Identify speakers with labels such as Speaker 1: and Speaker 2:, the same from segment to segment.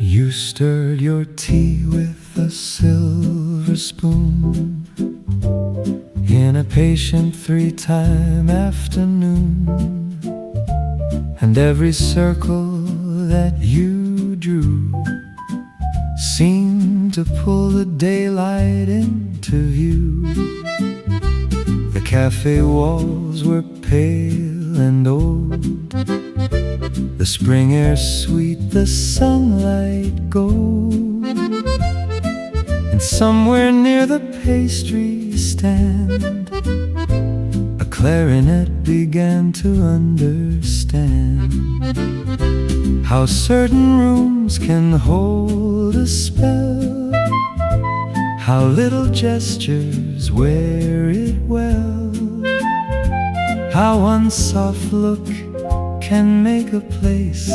Speaker 1: You stirred your tea with a silver spoon in a patient 3-time afternoon, and every circle that you drew seemed to pull the daylight into view. The cafe walls were pale and old, the spring air sweet, the sunlight gold. And somewhere near the pastry stand, a clarinet began to understand how certain rooms can hold a spell, how little gestures wear it well, how one soft look can make a place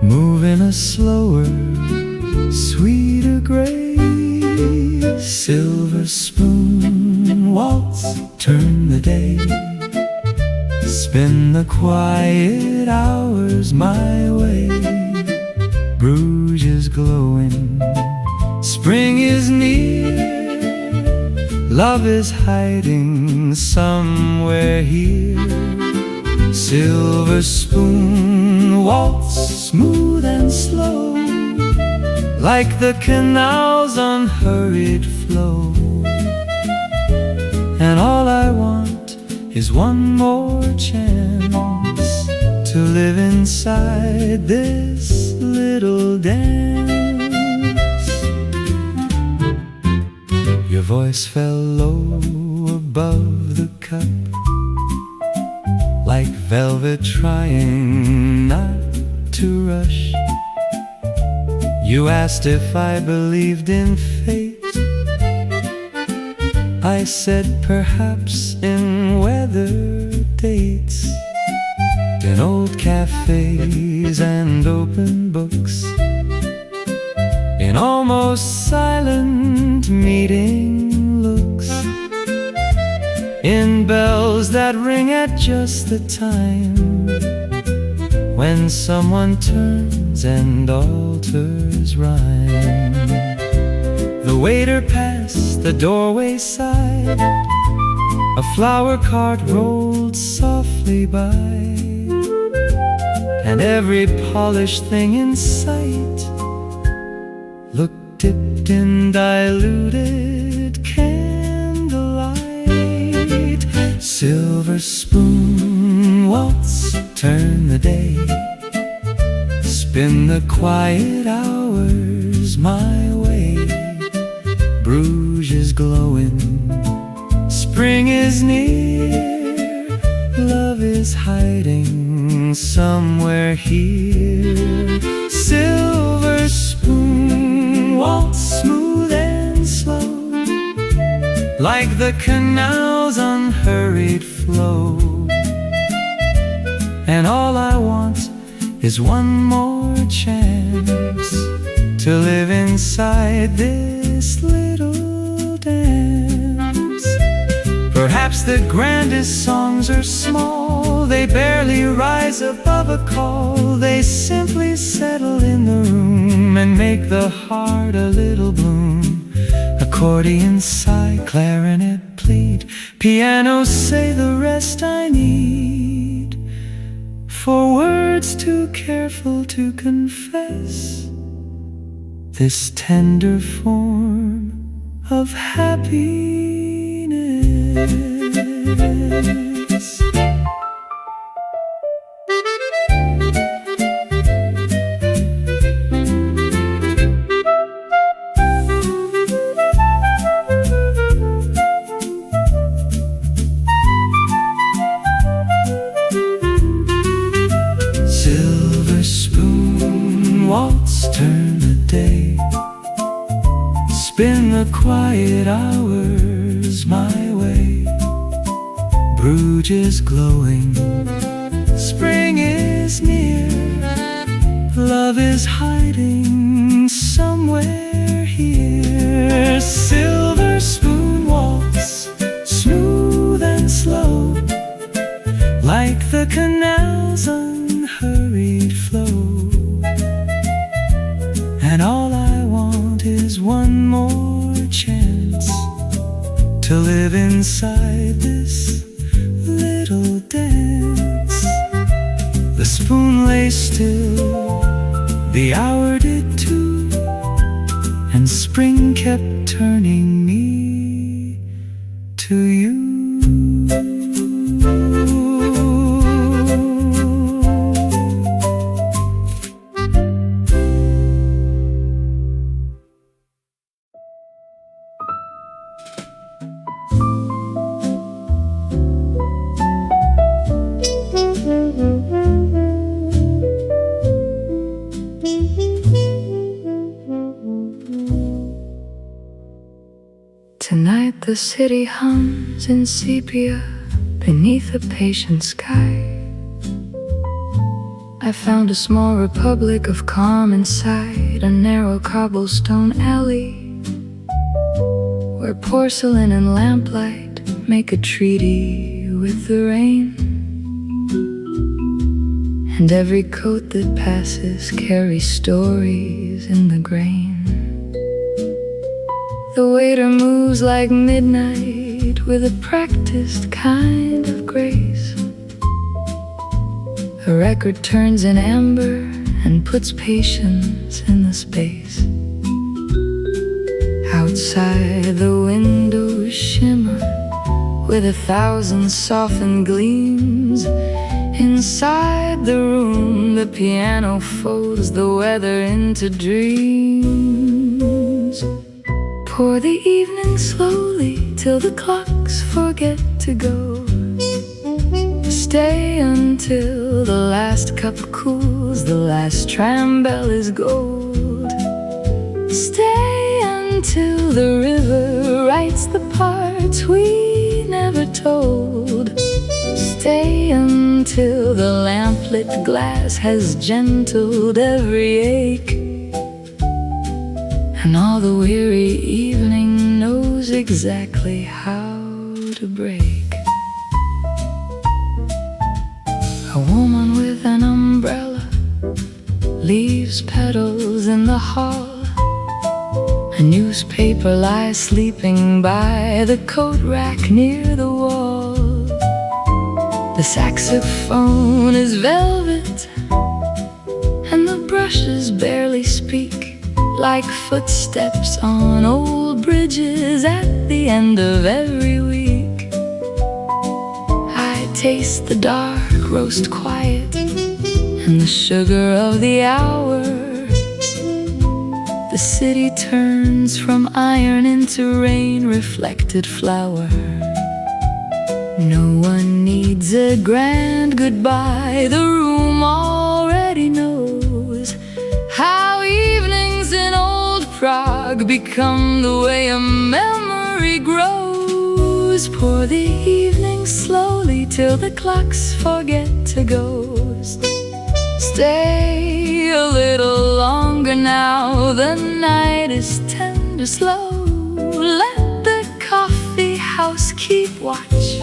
Speaker 1: move in a slower, sweeter grace. Silver spoon waltz, turn the day, spin the quiet hours my way. Bruges is glowing, spring is near, love is hiding somewhere here. Silver spoon waltz, smooth and slow, like the canal's unhurried flow. And all I want is one more chance to live inside this little dance. Your voice fell low above the cup, like velvet trying not to rush. You asked if I believed in fate. I said perhaps in weather dates, in old cafes and open books, in almost silent meeting looks, in bells that ring at just the time when someone turns and alters rhyme. The waiter passed the doorway side, a flower cart rolled softly by, and every polished thing in sight looked dipped in diluted candlelight. Silver spoon waltz, turn the day, spin the quiet hours my way. Bruges is glowing, spring is near, love is hiding somewhere here. Silver spoon waltz, smooth and slow, like the canal's unhurried flow. And all I want is one more chance to live inside this little dance. Perhaps the grandest songs are small, they barely rise above a call. They simply settle in the room and make the heart a little bloom. Accordion sigh, clarinet plead, piano say the rest I need. For words too careful to confess this tender form of happiness. Silver spoon waltz, turn the day, spin the quiet hours my way. Bruges is glowing, spring is near, love is hiding somewhere here. Silver spoon waltz, to live inside this little dance. The spoon lay still, the hour did too, and spring kept turning me to you.
Speaker 2: Tonight the city hums in sepia beneath a patient sky. I found a small republic of calm inside a narrow cobblestone alley, where porcelain and lamplight make a treaty with the rain, and every coat that passes carries stories in the grain. The waiter moves like midnight with a practiced kind of grace. A record turns in amber and puts patience in the space. Outside the windows shimmer with 1,000 softened gleams. Inside the room the piano folds the weather into dreams. Pour the evening slowly till the clocks forget to go. Stay until the last cup cools, the last tram bell is gold. Stay until the river writes the parts we never told. Stay until the lamplit glass has gentled every ache, and all the weary evening knows exactly how to break. A woman with an umbrella leaves petals in the hall. A newspaper lies sleeping by the coat rack near the wall. The saxophone is velvet, and the brushes barely speak, like footsteps on old bridges at the end of every week. I taste the dark roast quiet and the sugar of the hour. The city turns from iron into rain-reflected flour. No one needs a grand goodbye, the room already knows how evenings in old Prague become the way a memory grows. Pour the evening slowly till the clocks forget to go. Stay a little longer now, the night is tender slow. Let the coffee house keep watch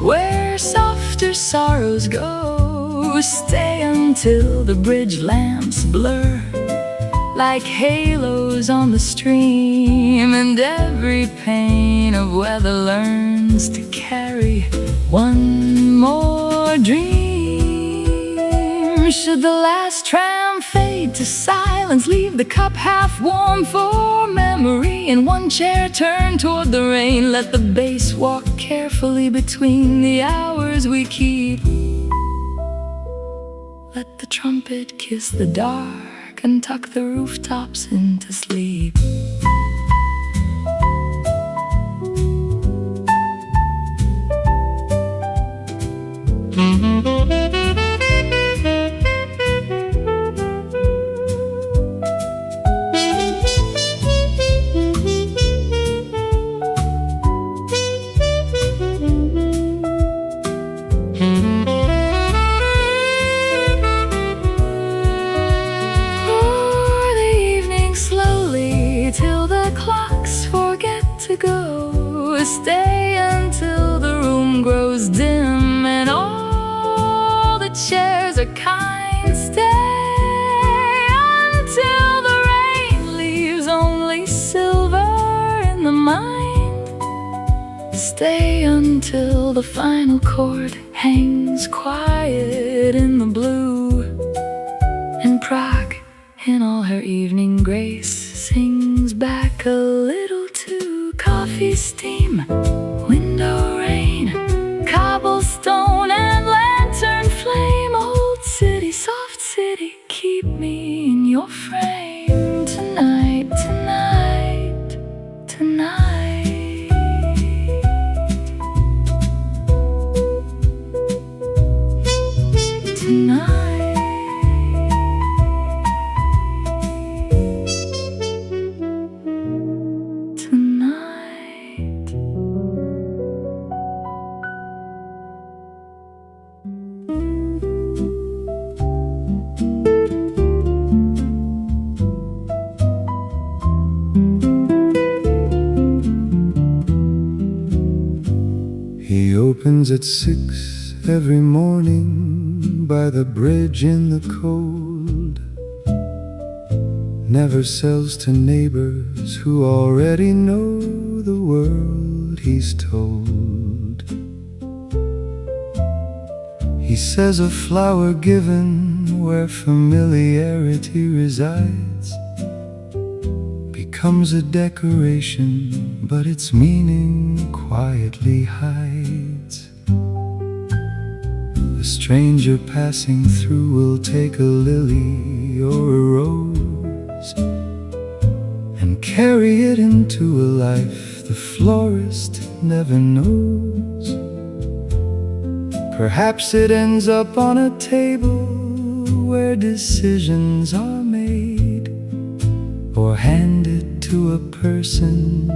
Speaker 2: where softer sorrows go. Stay until the bridge lamps blur like halos on the stream, and every pane of weather learns to carry one more dream. Should the last tram fade to silence, leave the cup half warm for memory. In one chair turn toward the rain, let the bass walk carefully between the hours we keep. Let the trumpet kiss the dark and tuck the rooftops into sleep. Stay until the room grows dim and all the chairs are kind. Stay until the rain leaves only silver in the mind. stay until the final chord hangs quiet in the blue, and Prague, in all her evening grace, sings back a little too. Coffee steam, window rain, cobblestone and lantern flame. Old city, soft city, keep me in your frame. Tonight, tonight, tonight. Tonight.
Speaker 1: He opens at 6 every morning by the bridge in the cold. Never sells to neighbors who already know the world he's told. He says a flower given where familiarity resides becomes a decoration, but its meaning quietly hides. A stranger passing through will take a lily or a rose and carry it into a life the florist never knows. Perhaps it ends up on a table where decisions are made, or handed to a person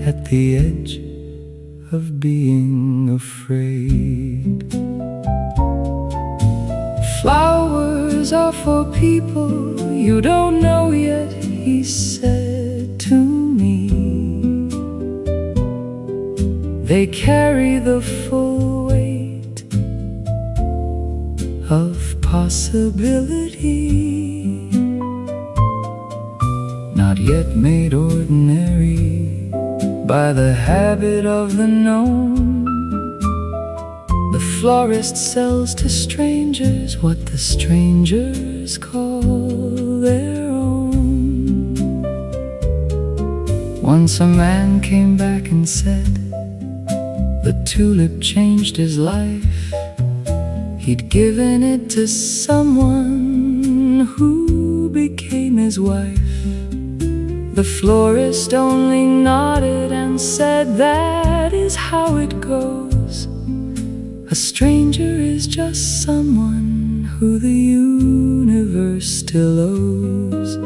Speaker 1: at the edge of being afraid. Flowers are for people you don't know yet, he said to me. They carry the full weight of possibility, not yet made ordinary by the habit of the known. The florist sells to strangers what the strangers call their own. Once a man came back and said the tulip changed his life. He'd given it to someone who became his wife. The florist only nodded and said, that is how it goes. A stranger is just someone who the universe still owes.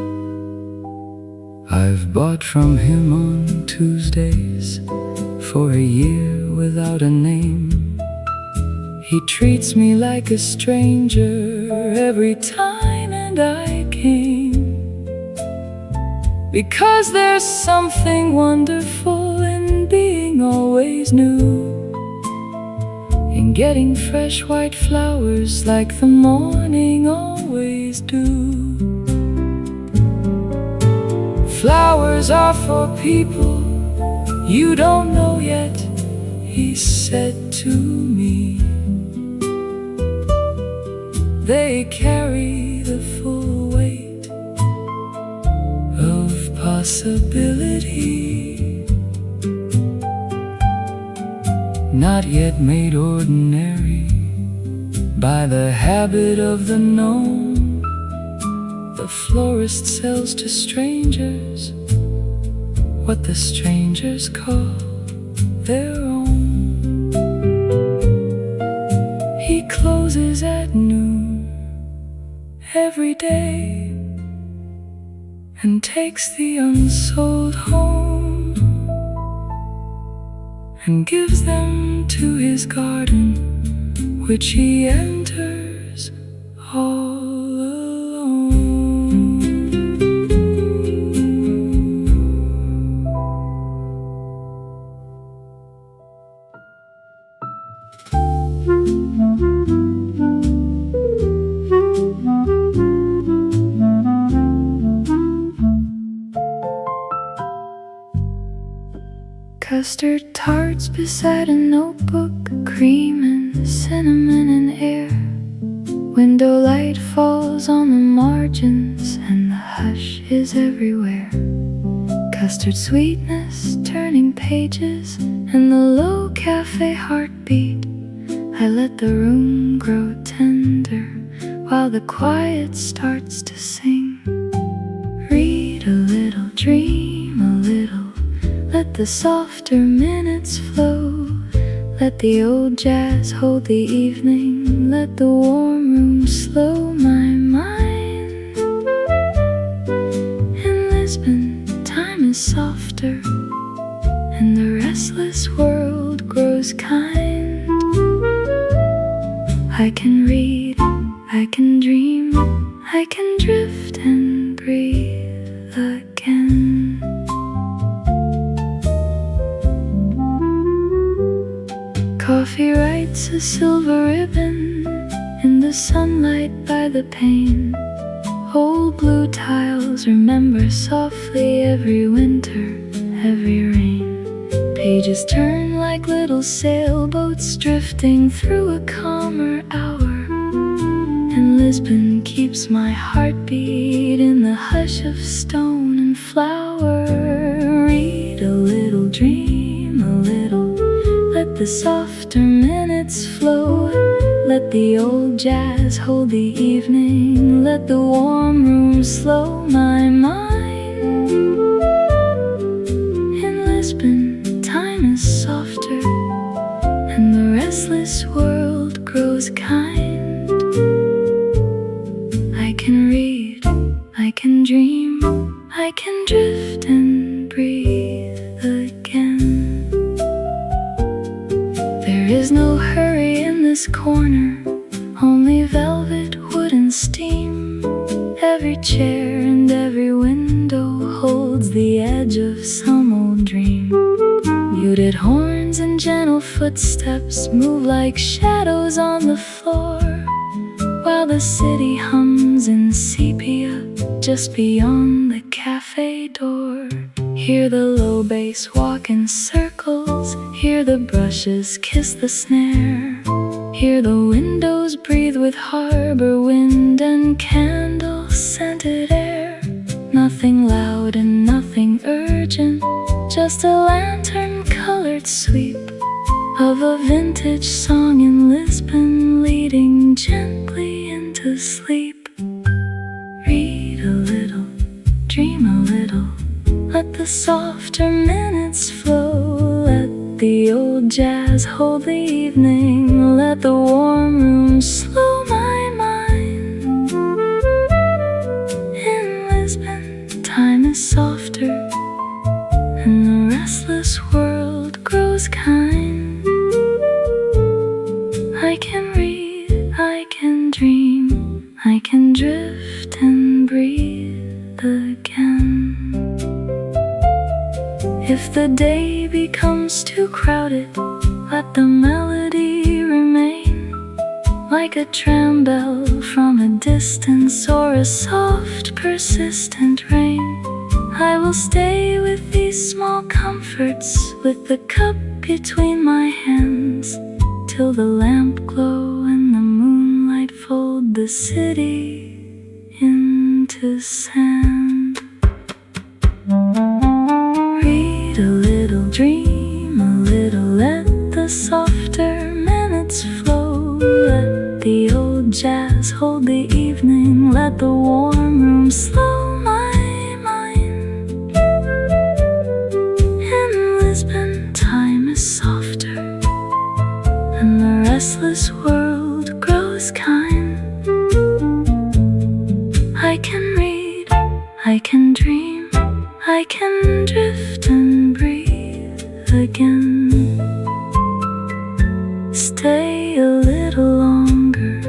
Speaker 1: I've bought from him on Tuesdays for a year without a name. He treats me like a stranger every time, and I came because there's something wonderful in being always new, in getting fresh white flowers like the morning always do. Flowers are for people you don't know yet, he said to me. They carry the full weight of possibility, not yet made ordinary by the habit of the known. The florist sells to strangers what the strangers call their own. He closes at noon every day and takes the unsold home and gives them to his garden, which he enters all alone.
Speaker 2: Custard tarts beside a notebook, cream and cinnamon in air. Window light falls on the margins and the hush is everywhere. Custard sweetness turning pages and the low cafe heartbeat. I let the room grow tender while the quiet starts to sing. Read a little, dream a little, let the softer minutes flow. Let the old jazz hold the evening, let the warm room slow my mind. In Lisbon, time is softer and the restless world grows kind. I can read, I can dream, I can drift and breathe again. Coffee writes a silver ribbon in the sunlight by the pane. Old blue tiles remember softly every winter, every rain. Pages turn like little sailboats drifting through a calmer hour. And Lisbon keeps my heartbeat in the hush of stone and flower. Read a little, dream a little, let the softer minutes flow. Let the old jazz hold the evening, let the warm room slow my mind. In Lisbon, time is softer and the restless world grows kind. I can read, I can dream, I can drift and breathe again. There is no hurry in this corner, only velvet, wood and steam. Every chair and every window holds the edge of some old dream. Muted horns and gentle footsteps move like shadows on the floor, while the city hums in sepia just beyond the cafe door. Hear the low bass walk in circles, hear the brushes kiss the snare. Hear the windows breathe with harbor wind and candle-scented air. Nothing loud and nothing urgent, just a lantern-colored sweep of a vintage song in Lisbon leading gently into sleep. Read a little, dream a little, let the softer minutes flow. Let the old jazz hold the evening, let the warm room slow my mind. In Lisbon, time is softer and the restless world grows kind. I can read, I can dream, I can drift and breathe again. If the day becomes too crowded, let the melody remain, like a tram bell from a distance or a soft persistent rain. I will stay with these small comforts, with the cup between my hands, till the lamp glow and the moonlight fold the city into sand. Read a little, dream a little, let the softer minutes flow. Let the old jazz hold the evening, let the warm room slow my mind. In Lisbon, time is softer and the restless world grows kind. I can read, I can dream, I can drift and breathe again. Stay a little longer,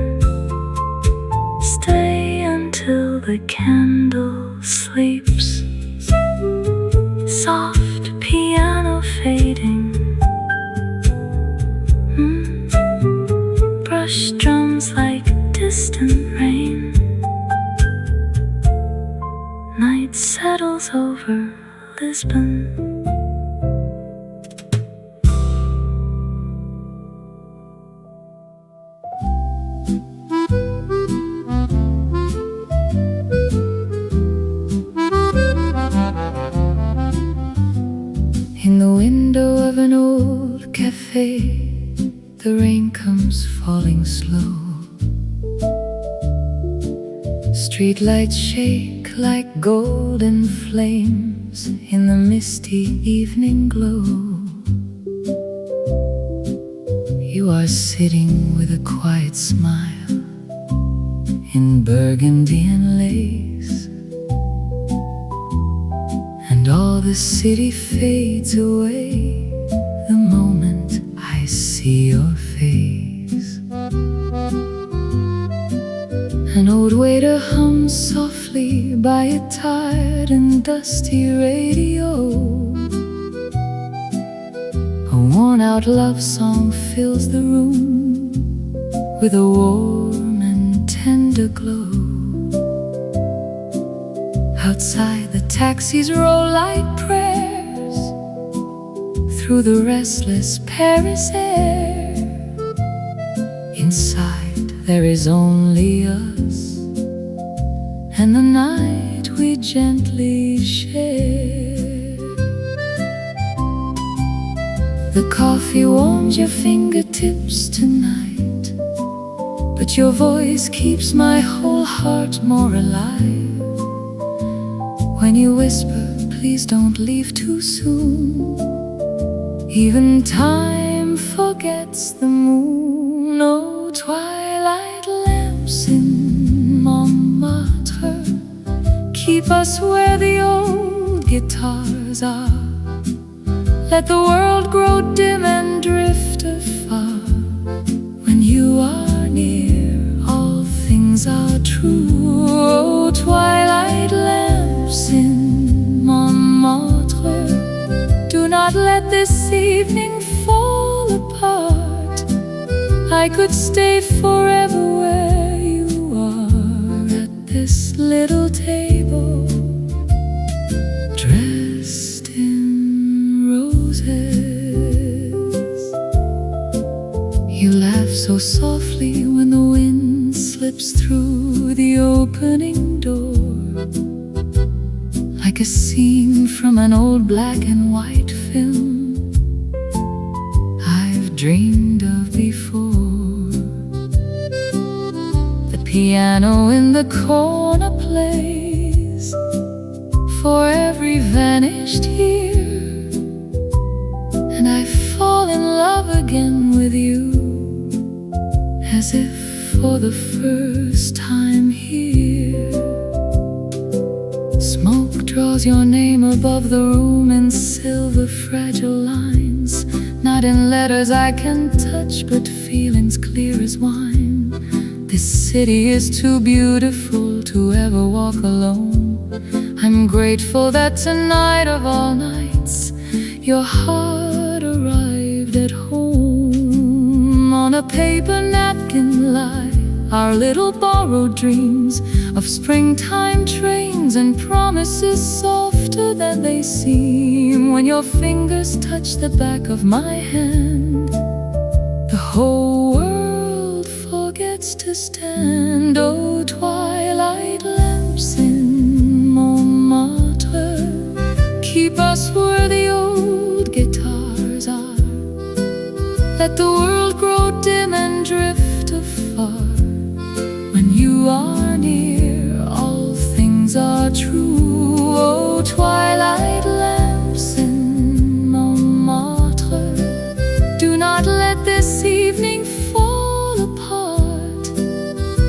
Speaker 2: stay until the candle sleeps. Soft piano fading, brush drums like distant rain. Night settles over Lisbon. window of an old cafe, the rain comes falling slow. Streetlights shake like golden flames in the misty evening glow. You are sitting with a quiet smile in burgundy and lace, and all the city fades away the moment I see your face. An old waiter hums softly by a tired and dusty radio. A worn-out love song fills the room with a warm and tender glow. Outside the taxis roll like prayers through the restless Paris air. Inside there is only us and the night we gently share. The coffee warms your fingertips tonight, but your voice keeps my whole heart more alive. When you whisper, please don't leave too soon, even time forgets the moon. Oh, twilight lamps in Montmartre, keep us where the old guitars are. Let the world grow dim and drift afar. When you are near, all things are true. Oh, twilight lamps in Montmartre, do not let this evening fall apart. I could stay forever where you are, at this little table, dressed in roses. You laugh so softly when the wind slips through the opening door, like a scene from an old black and white film I've dreamed of before. The piano in the corner plays for every vanished year, and I fall in love again with you, as if for the first time here. Smoke draws your name above the room in silver fragile lines, not in letters I can touch, but feelings clear as wine. This city is too beautiful to ever walk alone. I'm grateful that tonight of all nights, your heart arrived at home. On a paper napkin lie our little borrowed dreams of springtime trains and promises softer than they seem. When your fingers touch the back of my hand, the whole world forgets to stand. Oh, twilight lamps in Montmartre, keep us where the old guitars are. Let the world grow dim and drift afar. When you are near, all things are true. Oh, twilight lamps in Montmartre, do not let this evening fall apart.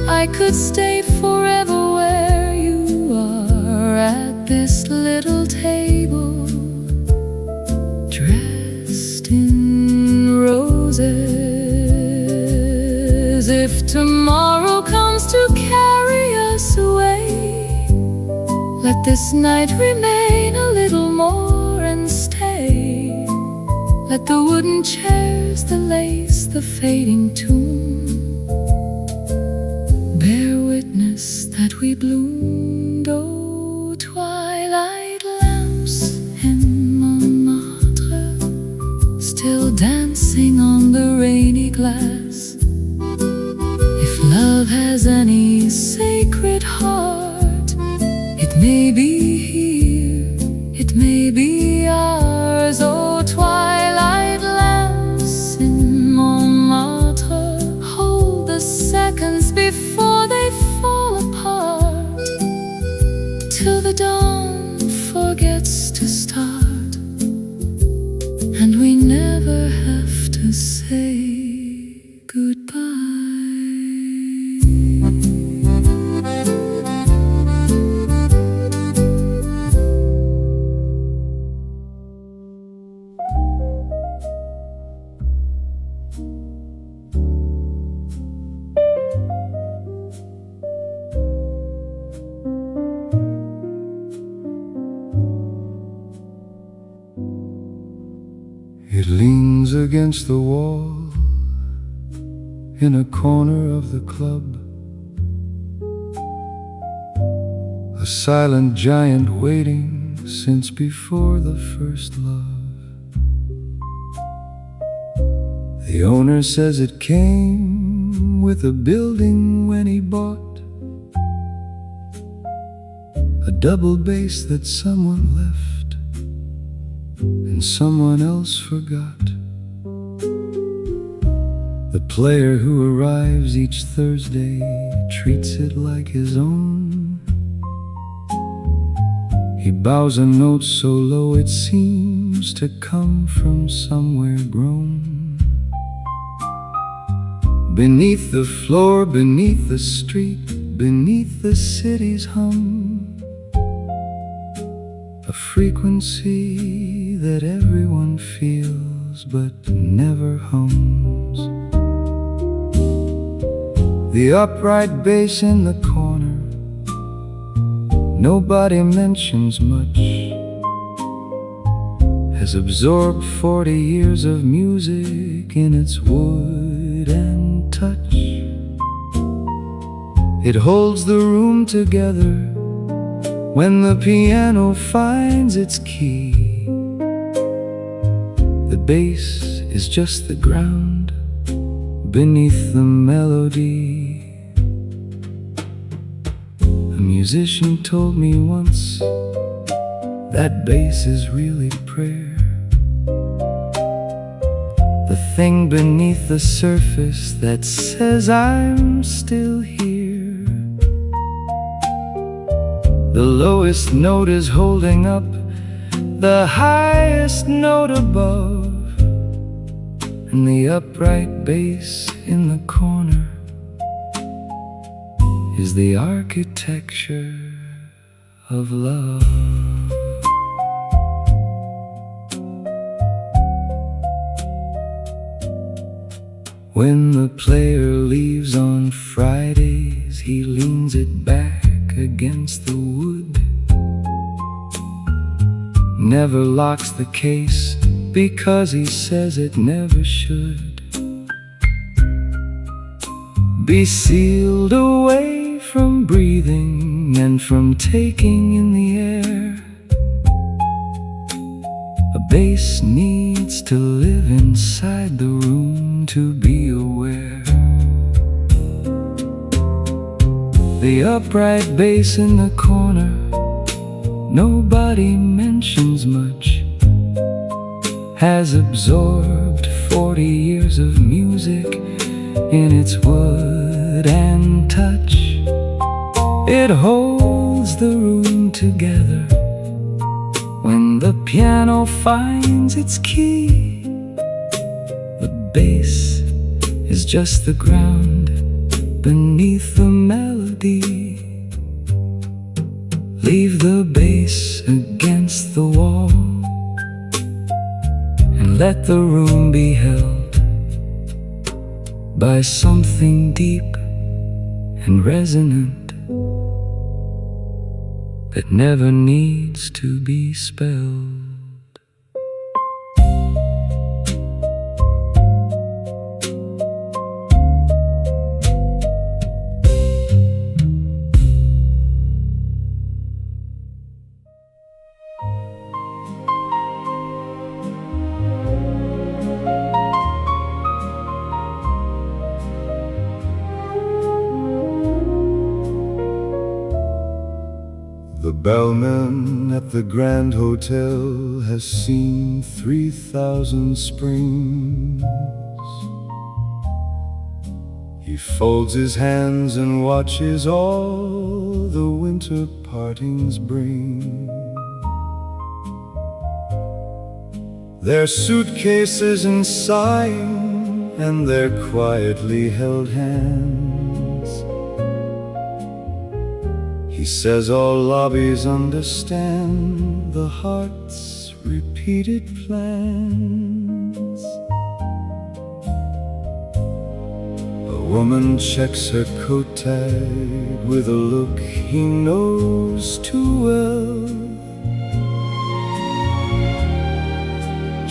Speaker 2: I could stay forever where you are, at this little table, dressed in roses. If tomorrow comes to carry us away, let this night remain a little more and stay. Let the wooden chairs, the lace, the fading tune bear witness that we bloomed. Oh, twilight lamps in Montmartre, still dancing on the rainy glass. If love has any sacred heart, it may be here, it may be ours. Oh, twilight
Speaker 1: It leans against the wall in a corner of the club, a silent giant waiting since before the first love. The owner says it came with a building when he bought a double bass that someone left and someone else forgot. The player who arrives each Thursday treats it like his own. He bows a note so low it seems to come from somewhere grown. Beneath the floor, beneath the street, beneath the city's hum, a frequency that everyone feels but never hums. The upright bass in the corner, nobody mentions much, has absorbed 40 years of music in its wood and touch. It holds the room together when the piano finds its key. The bass is just the ground beneath the melody. A musician told me once that bass is really prayer, the thing beneath the surface that says I'm still here. The lowest note is holding up the highest note above, and the upright bass in the corner is the architecture of love. When the player leaves on Fridays, he leans it back against the wood, never locks the case because he says it never should be sealed away from breathing and from taking in the air. A bass needs to live inside the room to be aware. The upright bass in the corner, nobody mentions much, has absorbed 40 years of music in its wood and touch. It holds the room together when the piano finds its key. The bass is just the ground beneath the melody. Leave the bass against the wall and let the room be held by something deep and resonant that never needs to be spelled.
Speaker 3: The bellman at the Grand Hotel has seen 3,000 springs. He folds his hands and watches all the winter partings bring. Their suitcases and sighing and their quietly held hands. He says all lobbies understand the heart's repeated plans. A woman checks her coat tag with a look he knows too well.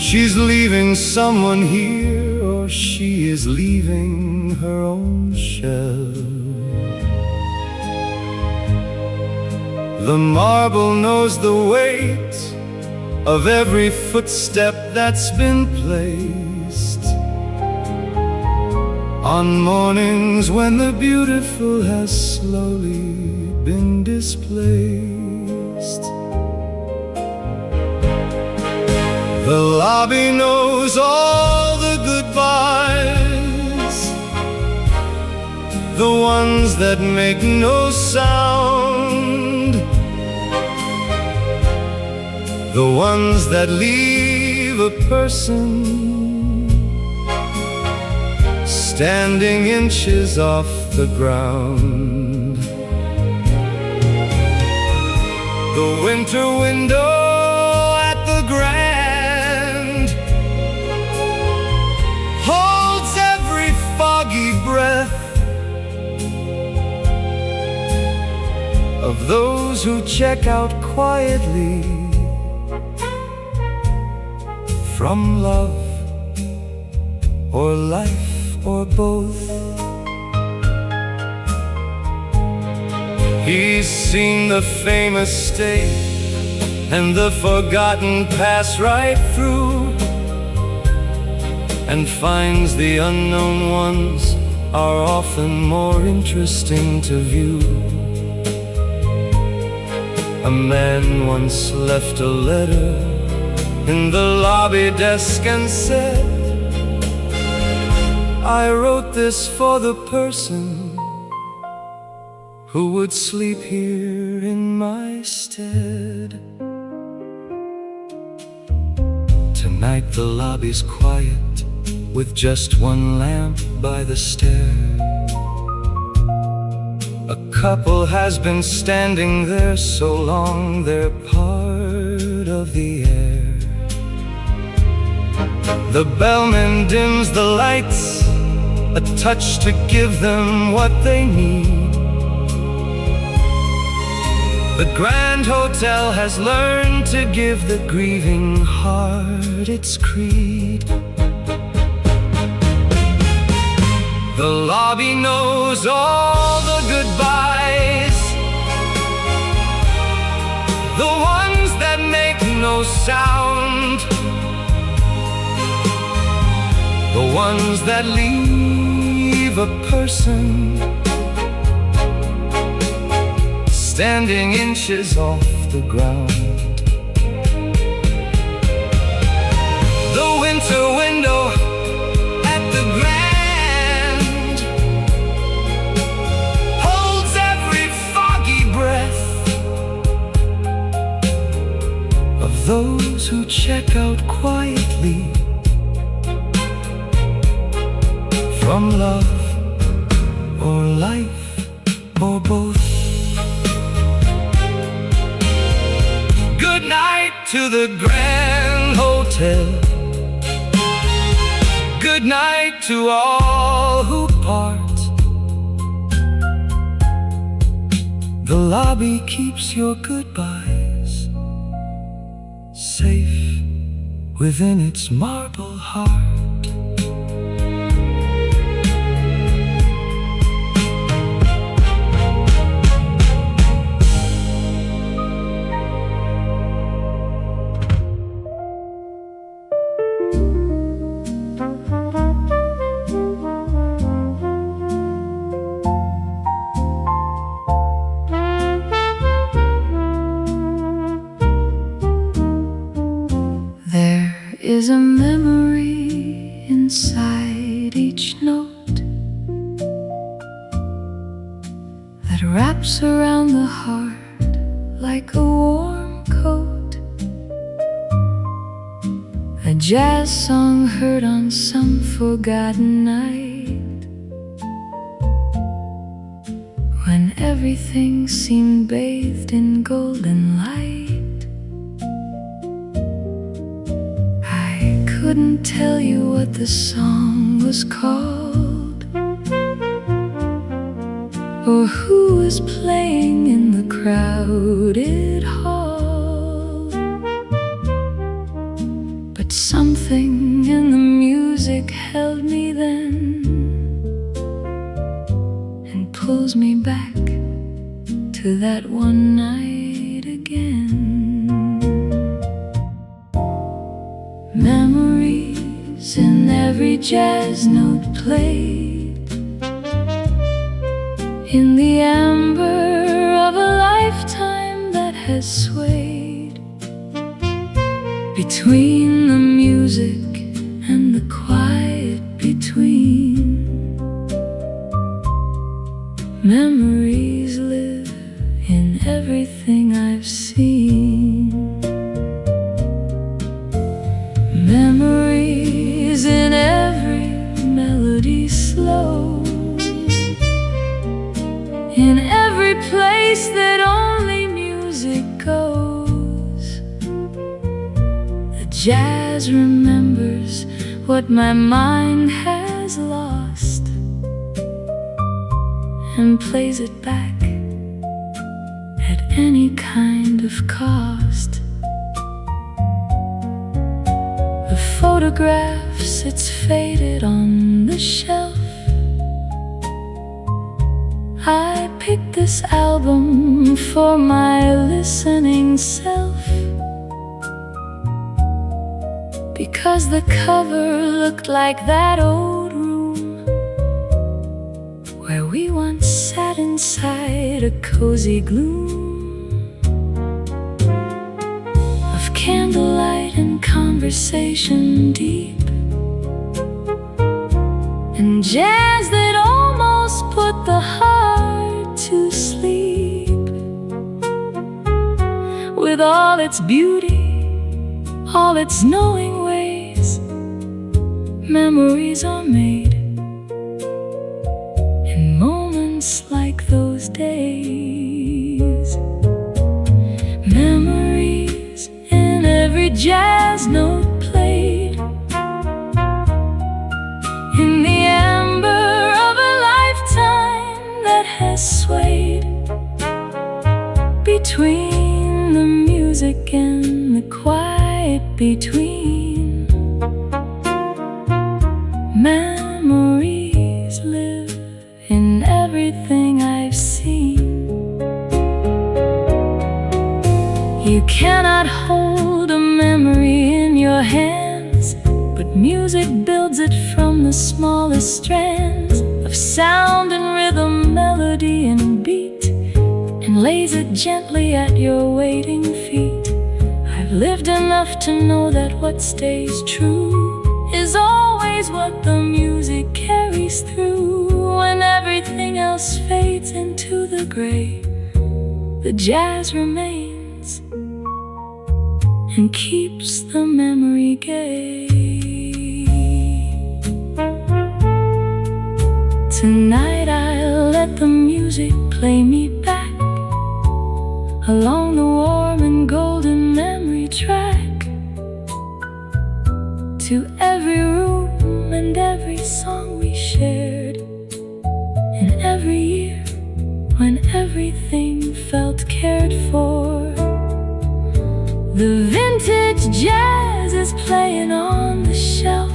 Speaker 3: She's leaving someone here, or she is leaving her own shell. The marble knows the weight of every footstep that's been placed on mornings when the beautiful has slowly been displaced. The lobby knows all the goodbyes, the ones that make no sound, the ones that leave a person standing inches off the ground. The winter window at the Grand holds every foggy breath of those who check out quietly from love or life or both. He's seen the famous stay and the forgotten pass right through, and finds the unknown ones are often more interesting to view. A man once left a letter in the lobby desk and said, I wrote this for the person who would sleep here in my stead. Tonight the lobby's quiet, with just one lamp by the stair. A couple has been standing there so long they're part of the air. The bellman dims the lights a touch to give them what they need. The Grand Hotel has learned to give the grieving heart its creed. The lobby knows all the goodbyes, the ones that make no sound, the ones that leave a person standing inches off the ground. The winter window at the Grand holds every foggy breath of those who check out quietly from love or life or both. Good night to the Grand Hotel. Good night to all who part. The lobby keeps your goodbyes safe within its marble heart.
Speaker 2: Is a memory inside each note that wraps around the heart like a warm coat. A jazz song heard on some forgotten night, when everything seemed bathed in golden light. Couldn't tell you what the song was called, or who was playing in the crowded hall, but something Something in the music held me then and pulls me back to that one night again. Memories in every jazz note played, in the amber of a lifetime that has swayed between the music and the quiet between. Memories live in everything I've seen. Memories in every melody slow, in every place that only music goes. The jazz remembers what my mind has lost and plays it back at any kind of cost. The photographs, it's faded on the shelf. I picked this album for my listening self, because the cover looked like that old room where we once sat inside a cozy gloom of candlelight and conversation deep, and jazz that almost put the heart to sleep. With all its beauty, all its knowing ways, memories are made in moments like those days. Memories in every jazz note played, in the amber of a lifetime that has swayed between the music and the quiet between. Memories live in everything I've seen. You cannot hold a memory in your hands, but music builds it from the smallest strands of sound and rhythm, melody and beat, and lays it gently at your waiting feet. I've lived enough to know that what stays true is always what the music carries through. When everything else fades into the gray, the jazz remains and keeps the memory gay. Tonight I'll let the music play me back along the warm and golden memory track, to every room and every song we shared, in every year when everything felt cared for. The vintage jazz is playing on the shelf,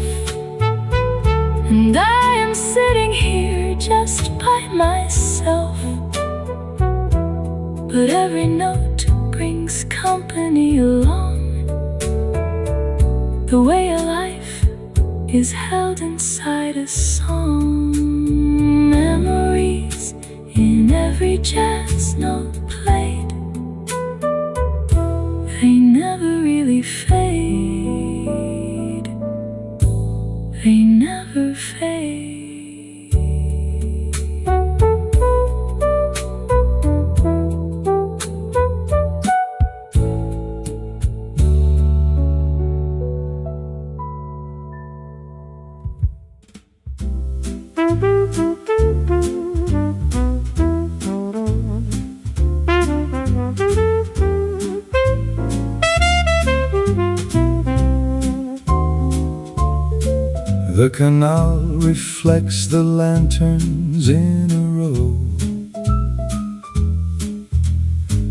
Speaker 2: and I am sitting here just by myself. But every note brings company along, the way a life is held inside a song. Memories in every jazz note played, they never really fade, they never fade.
Speaker 3: The canal reflects the lanterns in a row.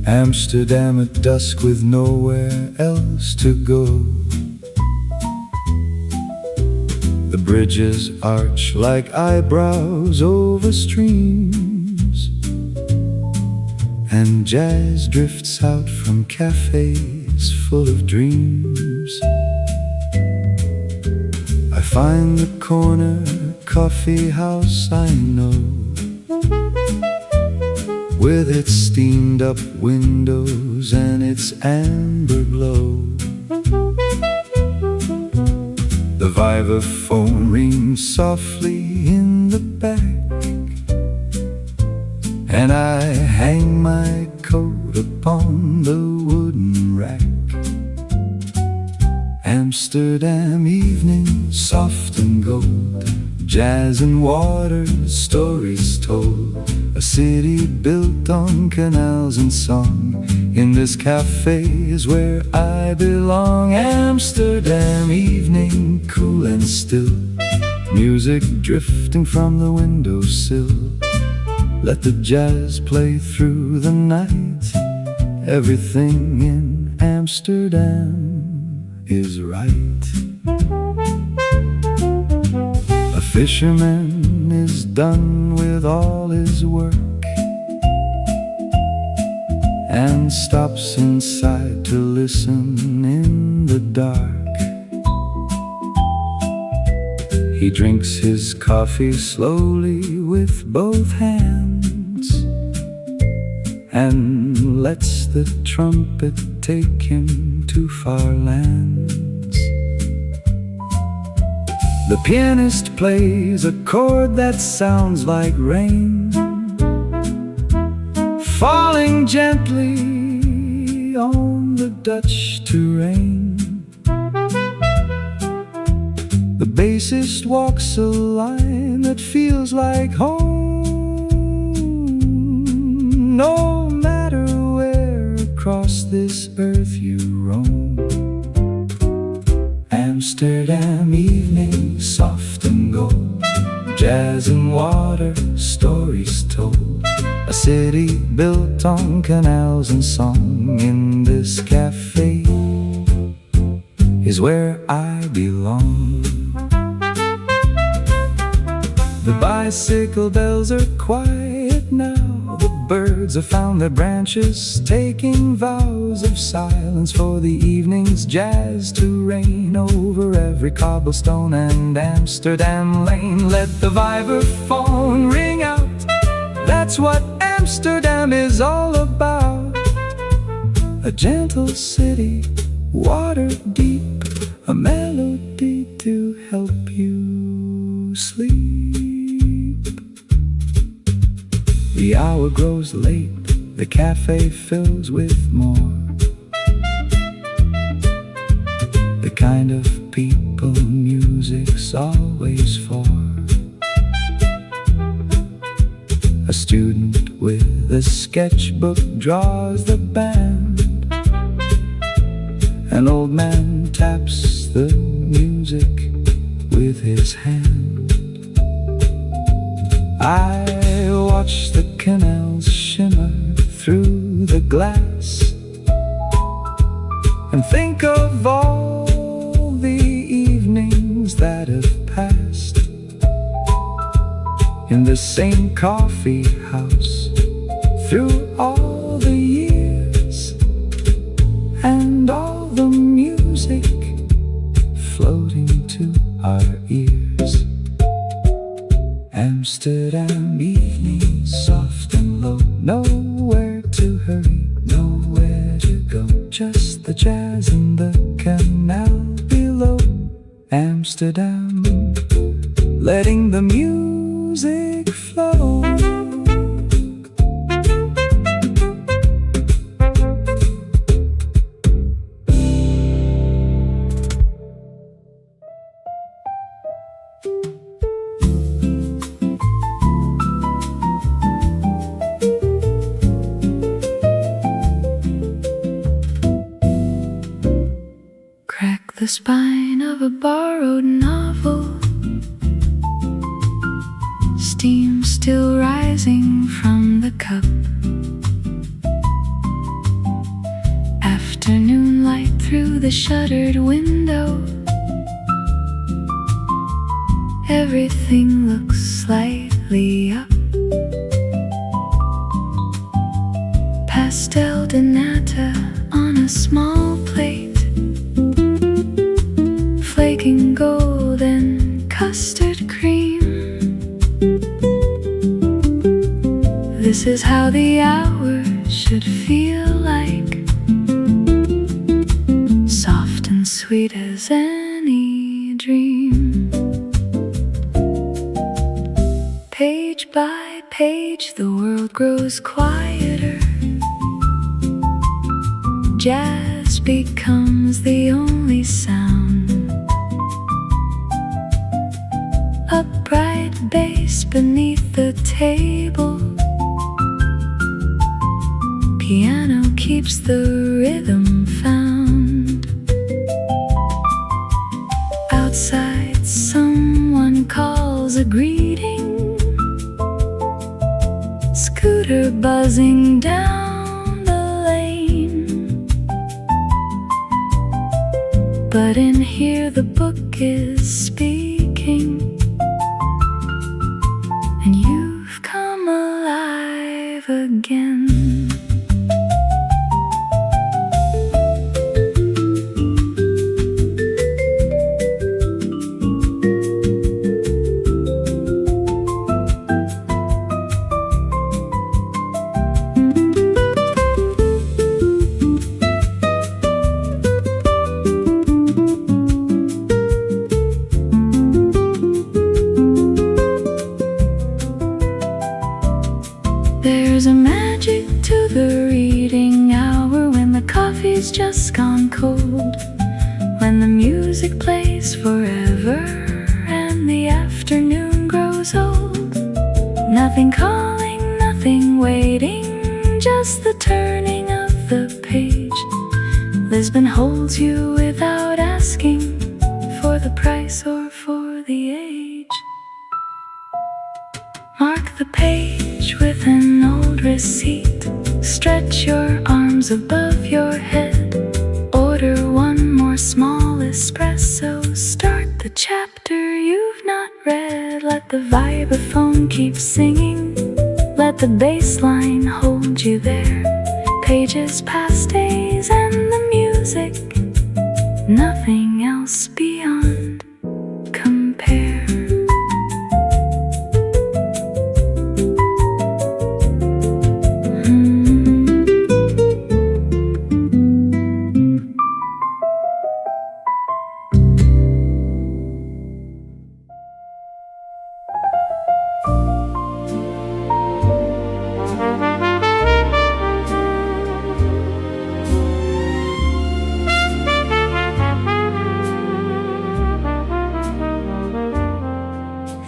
Speaker 3: Amsterdam at dusk with nowhere else to go. Bridges arch like eyebrows over streams, and jazz drifts out from cafes full of dreams. I find the corner coffee house I know, with its steamed up windows and its amber glow. The vibraphone rings softly in the back, and I hang my coat upon the wooden rack. Amsterdam evening, soft and gold, jazz and water, stories told. A city built on canals and song. In this cafe is where I belong. Amsterdam evening, cool and still, music drifting from the windowsill. Let the jazz play through the night. Everything in Amsterdam is right. A fisherman is done with all his work and stops inside to listen in the dark. He drinks his coffee slowly with both hands and lets the trumpet take him to far lands. The pianist plays a chord that sounds like rain, falling gently on the Dutch terrain. The bassist walks a line that feels like home, no matter where across this earth you roam. Amsterdam evening, soft and gold, jazz and water, stories told. A city built on canals and song. In this cafe is where I belong. The bicycle bells are quiet now. The birds have found their branches, taking vows of silence for the evening's jazz to reign over every cobblestone and Amsterdam lane. Let the vibraphone ring out. That's what Amsterdam is all about. A gentle city, water deep, a melody to help you sleep. The hour grows late, the cafe fills with more. The kind of people music's always for. A student with a sketchbook draws the band. An old man taps the music with his hand. I watch the canals shimmer through the glass and think of all the evenings that have passed in the same coffee house through all the years, and all the music floating to our ears. Amsterdam evening, soft and low, nowhere to hurry, nowhere to go, just the jazz and the canal below. Amsterdam, letting the music flow.
Speaker 2: The spine of a borrowed novel, steam still rising from the cup. Afternoon light through the shuttered window, Everything looks slightly up. Pastel de nata on a small plate, flaking gold and custard cream. This is how the hour should feel like, soft and sweet as any dream. Page by page the world grows quieter. Jazz becomes the only sound. A bright bass beneath the table. Piano keeps the rhythm found. Outside someone calls a greeting. Scooter buzzing down the lane. But in here the book is speaking, and you've come alive again. There's a magic to the reading hour when the coffee's just gone cold, when the music plays forever and the afternoon grows old. Nothing calling, nothing waiting, just the turning of the page. Lisbon holds you without asking for the price or for the age. Mark the page with an old receipt. Stretch your arms above your head. Order one more small espresso. Start the chapter you've not read. Let the vibraphone keep singing. Let the bass line hold you there. Pages Pastéis and the music, nothing else beyond compare.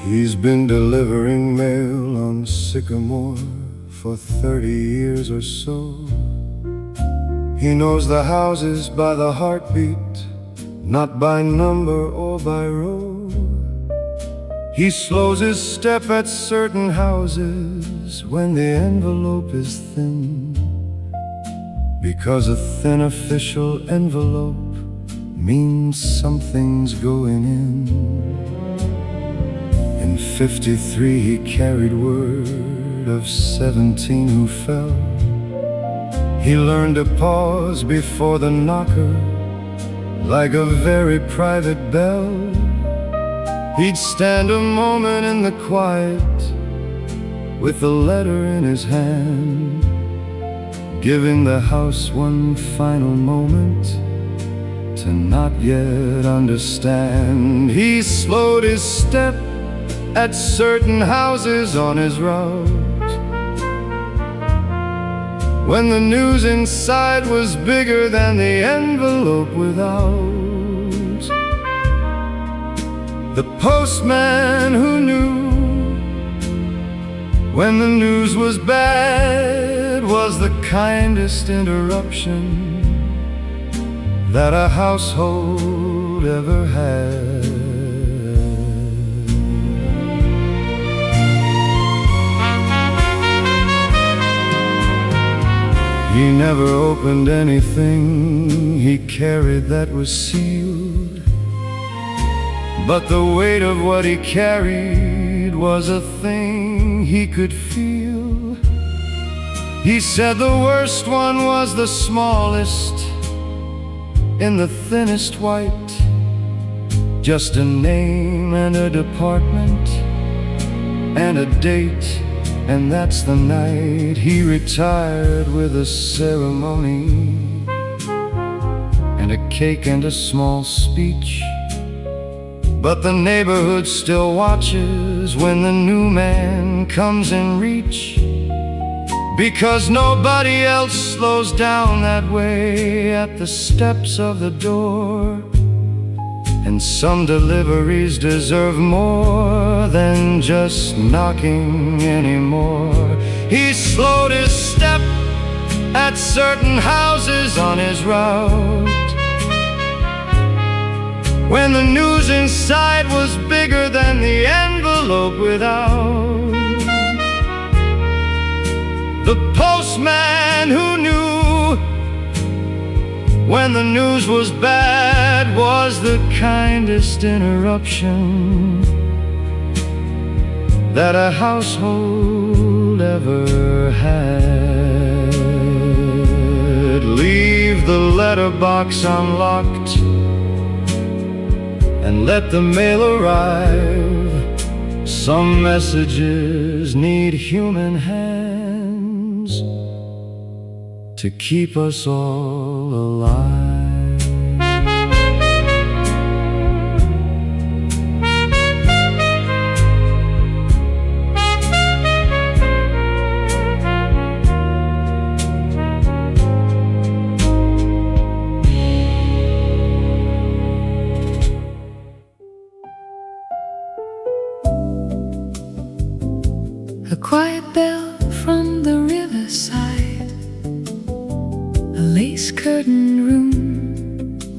Speaker 4: He's been delivering mail on Sycamore for 30 years or so. He knows the houses by the heartbeat, not by number or by row. He slows his step at certain houses when the envelope is thin, because a thin official envelope means something's going in. In 53 he carried word of 17 who fell. He learned to pause before the knocker like a very private bell. He'd stand a moment in the quiet with the letter in his hand, giving the house one final moment to not yet understand. He slowed his step at certain houses on his route when the news inside was bigger than the envelope without. The postman who knew when the news was bad was the kindest interruption that a household ever had. He never opened anything he carried that was sealed, but the weight of what he carried was a thing he could feel. He said the worst one was the smallest, in the thinnest white, just a name and a department and a date, and that's the night he retired with a ceremony and a cake and a small speech. But the neighborhood still watches when the new man comes in reach, because nobody else slows down that way at the steps of the door. And some deliveries deserve more than just knocking anymore. He slowed his step at certain houses on his route, when the news inside was bigger than the envelope without. The postman who knew when the news was bad was the kindest interruption that a household ever had. Leave the letterbox unlocked and let the mail arrive. Some messages need human hands to keep us all alive.
Speaker 2: A quiet bell from the riverside, a lace curtained room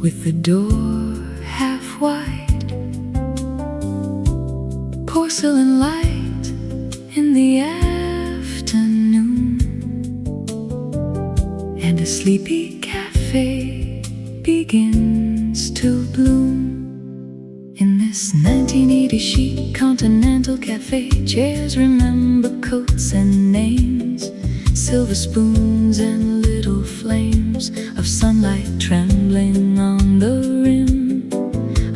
Speaker 2: with the door half wide, porcelain light in the afternoon, and a sleepy cafe begins to bloom. In this 1980 chic continental cafe, chairs remember coats and names, silver spoons and little flames of sunlight trembling on the rim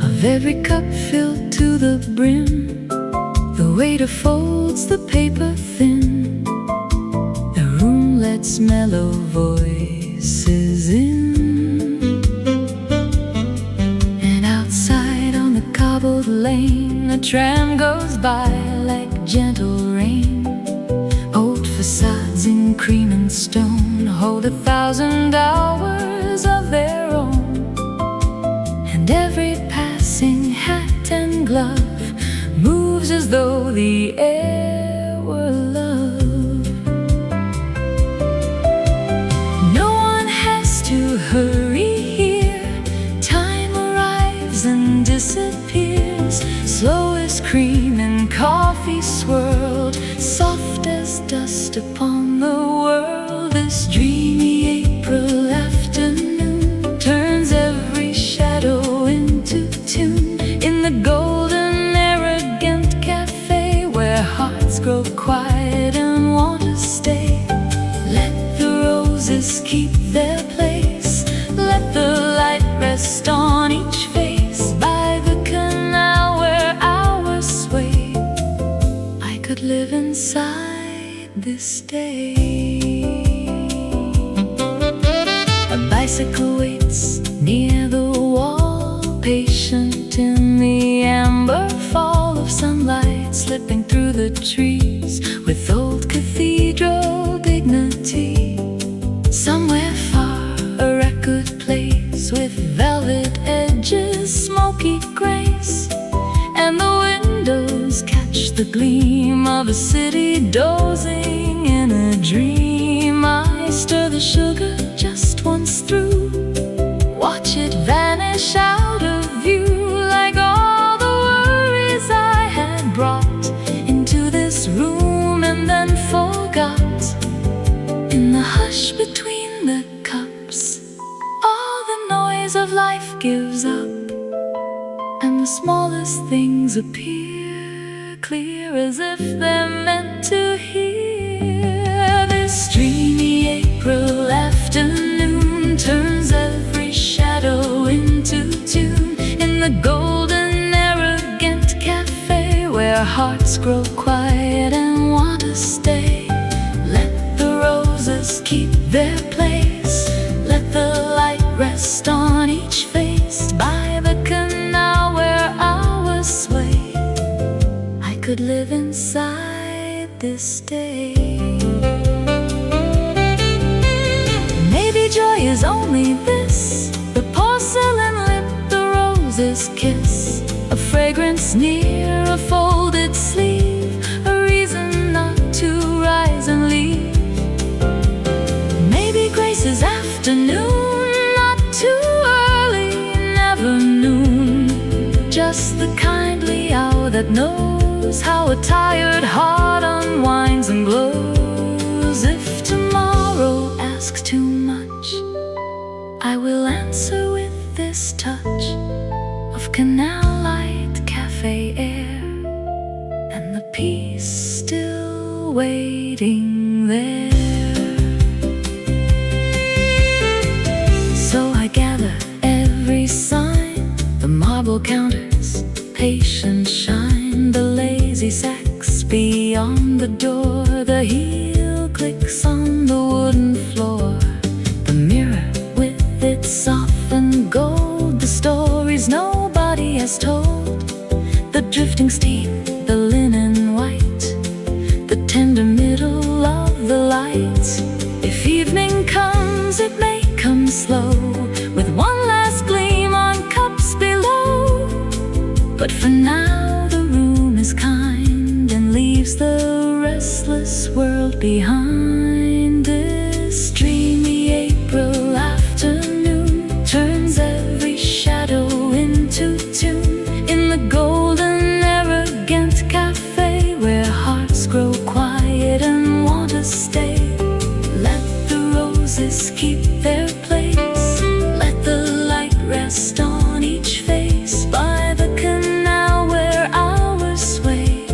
Speaker 2: of every cup filled to the brim. The waiter folds the paper thin, the room lets mellow voices in. Lane, a tram goes by like gentle rain. Old facades in cream and stone hold 1,000 hours of their own, and every passing hat and glove moves as though the air were love. No one has to hurry here, time arrives and disappears, slow as cream and coffee swirled, soft as dust upon the world. This dreamy April afternoon turns every shadow into tune in the golden arrogant cafe, where hearts grow quiet and want to stay. Let the roses keep their place, let the light rest on each face. By the canal where hours sway, I could live inside this day. A bicycle waits near the wall, patient in the amber fall of sunlight slipping through the trees with old cathedral dignity. Somewhere far, a record plays with velvet edges, smoky grace, and the windows catch the gleam of a city dozing in a dream. I stir the sugar just once through, watch it vanish out of view, like all the worries I had brought into this room and then forgot. In the hush between the cups, all the noise of life gives up, and the smallest waves appear, clear as if they're meant to hear. This dreamy April afternoon turns every shadow into tune in the golden, arrogant cafe where hearts grow quiet and want to stay. Let the roses keep their place, let the light rest on each face. By the canal where hours sway, I could live inside this day. Maybe joy is only this, the porcelain lip, the rose's kiss, a fragrance near a folded sleeve, a reason not to rise and leave. Maybe grace is afternoon, not too early, never noon, just the kindly hour that knows how a tired heart unwinds and glows. If tomorrow asks too much, I will answer with this touch of canal light, cafe air, and the peace still waiting there. So I gather every sign, the marble counters, patient shine, the lazy sacks beyond the door, the heel clicks on the wooden floor, the mirror with its softened gold, the stories nobody has told, the drifting steam, the linen white, the tender middle of the light. If evening comes, it may come slow, with one last gleam on cups below, but for now the room is kind and leaves the restless world behind. This dreamy April afternoon turns every shadow into tune in the golden, arrogant cafe where hearts grow quiet and want to stay. Let the roses keep their place, let the light rest on each face. By the canal where hours sway,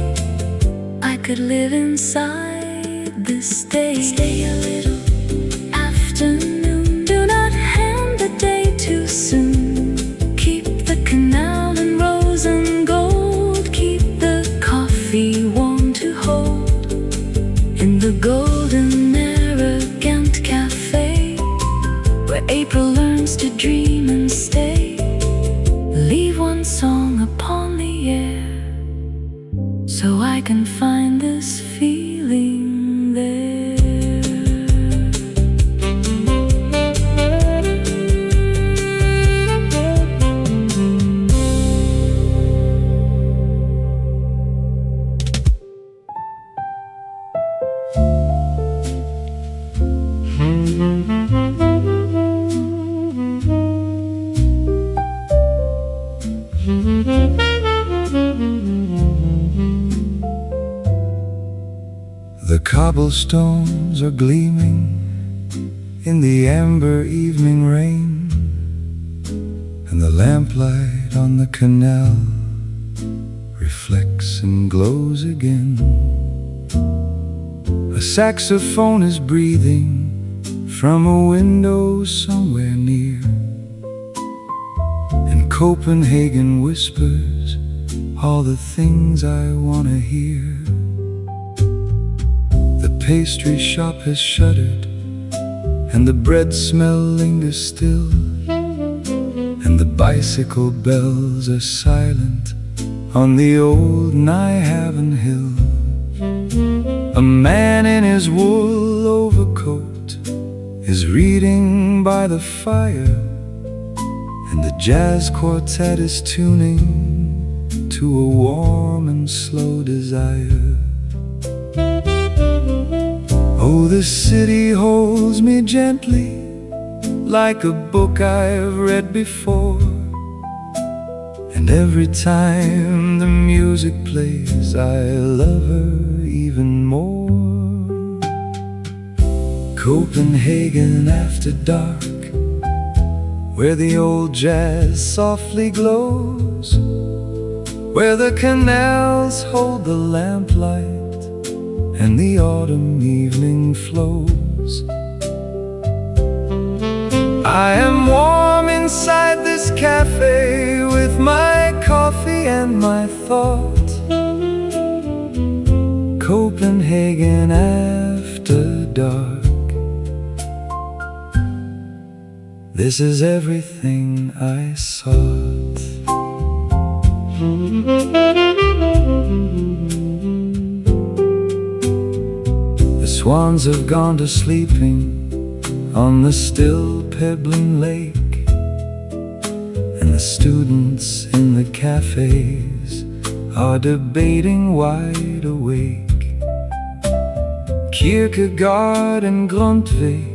Speaker 2: I could live inside this day. Stay a little afternoon, do not hand the day too soon. Keep the canal in rose and gold, keep the coffee warm to hold in the golden, arrogant cafe where April learns to dream and stay. Leave one song upon the air so I can find this feeling there.
Speaker 3: The cobblestones are gleaming in the amber evening rain, and the lamplight on the canal reflects and glows again. A saxophone is breathing from a window somewhere near, and Copenhagen whispers all the things I want to hear. The pastry shop has shuttered, and the bread smell lingers still, and the bicycle bells are silent on the old Nyhavn hill. A man in his wool overcoat is reading by the fire, and the jazz quartet is tuning to a warm and slow desire. Oh, the city holds me gently, like a book I've read before, and every time the music plays, I love her even more. Copenhagen after dark, where the old jazz softly glows, where the canals hold the lamplight and the autumn evening flows. I am warm inside this cafe with my coffee and my thought. Copenhagen after dark. This is everything I sought. The swans have gone to sleeping on the still pebbling lake, and the students in the cafes are debating wide awake. Kierkegaard and Grundtvig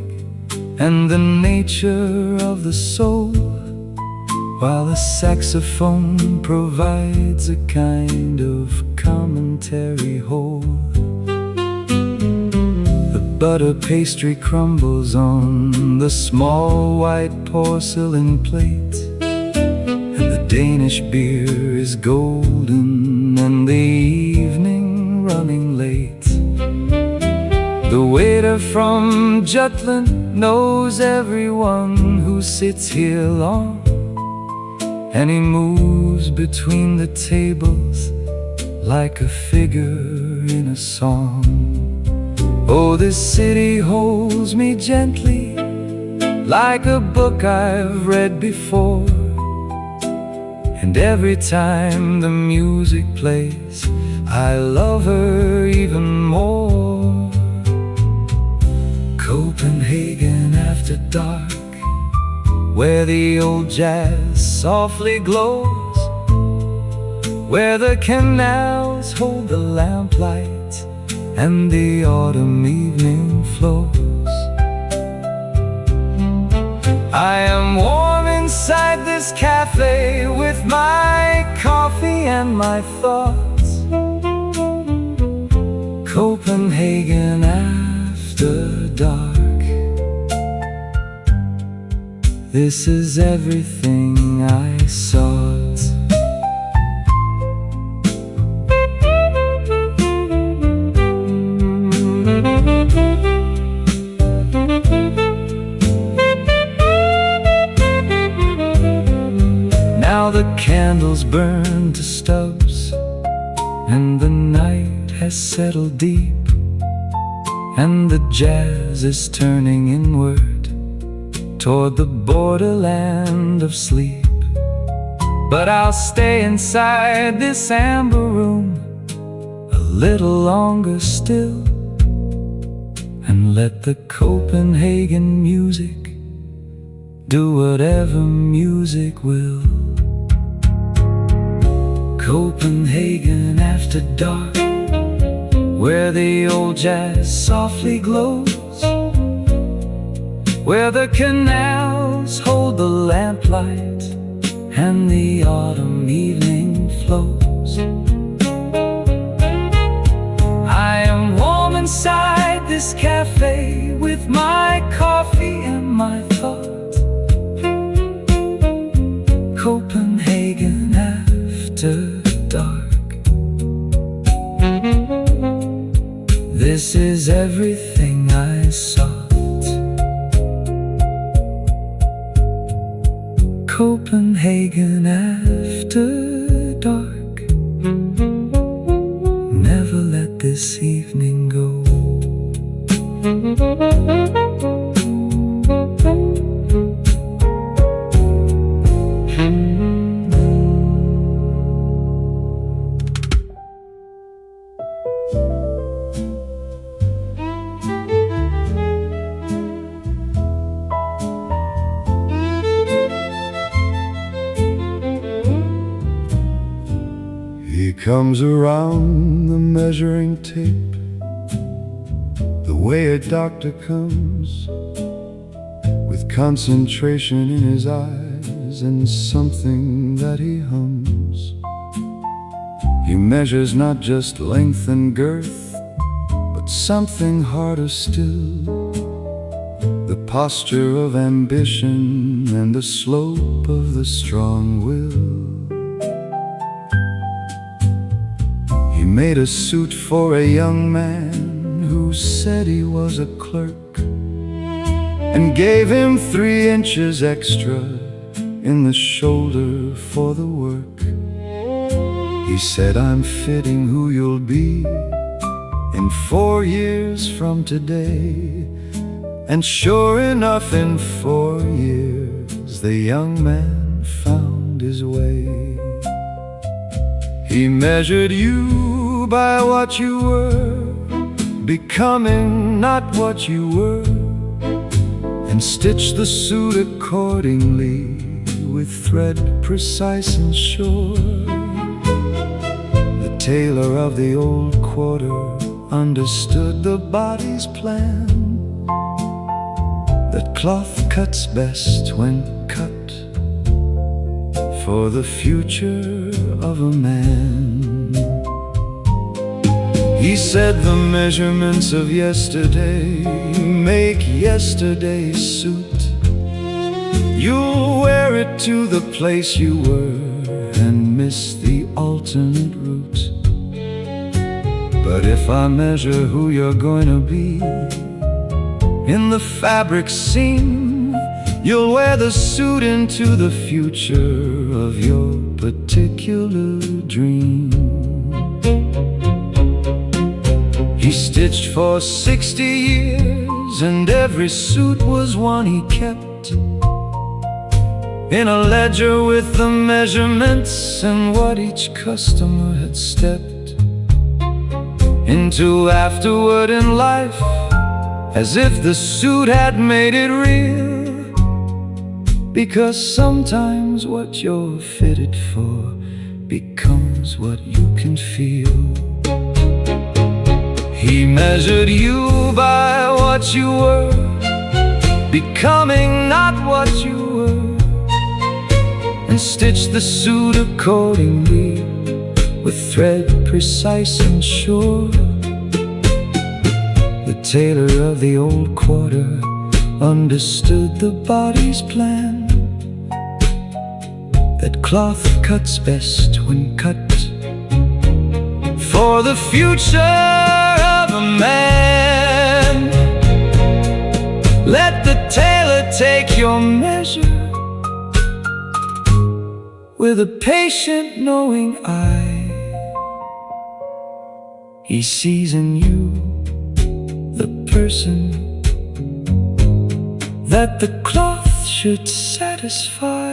Speaker 3: and the nature of the soul, while the saxophone provides a kind of commentary whole. The butter pastry crumbles on the small white porcelain plate, and the Danish beer is golden and the evening running late. The waiter from Jutland knows everyone who sits here long, and he moves between the tables like a figure in a song. Oh, this city holds me gently, like a book I've read before, and every time the music plays, I love her even more. Copenhagen after dark, where the old jazz softly glows, where the canals hold the lamplight and the autumn evening flows. I am warm inside this cafe with my coffee and my thoughts. Copenhagen after dark. This is everything I sought. Now the candles burn to stubs, and the night has settled deep, and the jazz is turning inward toward the borderland of sleep. But I'll stay inside this amber room a little longer still, and let the Copenhagen music do whatever music will. Copenhagen after dark, where the old jazz softly glows, where the canals hold the lamplight and the autumn evening flows. I am warm inside this cafe with my coffee and my thought. Copenhagen after dark. This is everything I sought. Copenhagen after dark. Never let this evening go.
Speaker 4: He comes around the measuring tape the way a doctor comes, with concentration in his eyes and something that he hums. He measures not just length and girth, but something harder still, the posture of ambition and the slope of the strong will. He made a suit for a young man who said he was a clerk, and gave him 3 inches extra in the shoulder for the work. He said, I'm fitting who you'll be in 4 years from today. And sure enough, in 4 years, the young man found his way. He measured you by what you were, becoming not what you were, and stitched the suit accordingly with thread precise and sure. The tailor of the old quarter understood the body's plan, that cloth cuts best when cut for the future of a man. He said the measurements of yesterday make yesterday's suit. You'll wear it to the place you were and miss the alternate route. But if I measure who you're going to be in the fabric seam, you'll wear the suit into the future of your particular dream. He stitched for 60 years, and every suit was one he kept in a ledger with the measurements and what each customer had stepped into afterward in life, as if the suit had made it real. Because sometimes what you're fitted for becomes what you can feel. He measured you by what you were, becoming not what you were, and stitched the suit accordingly with thread precise and sure. The tailor of the old quarter understood the body's plan, that cloth cuts best when cut for the future of a man. Let the tailor take your measure with a patient knowing eye. He sees in you the person that the cloth should satisfy.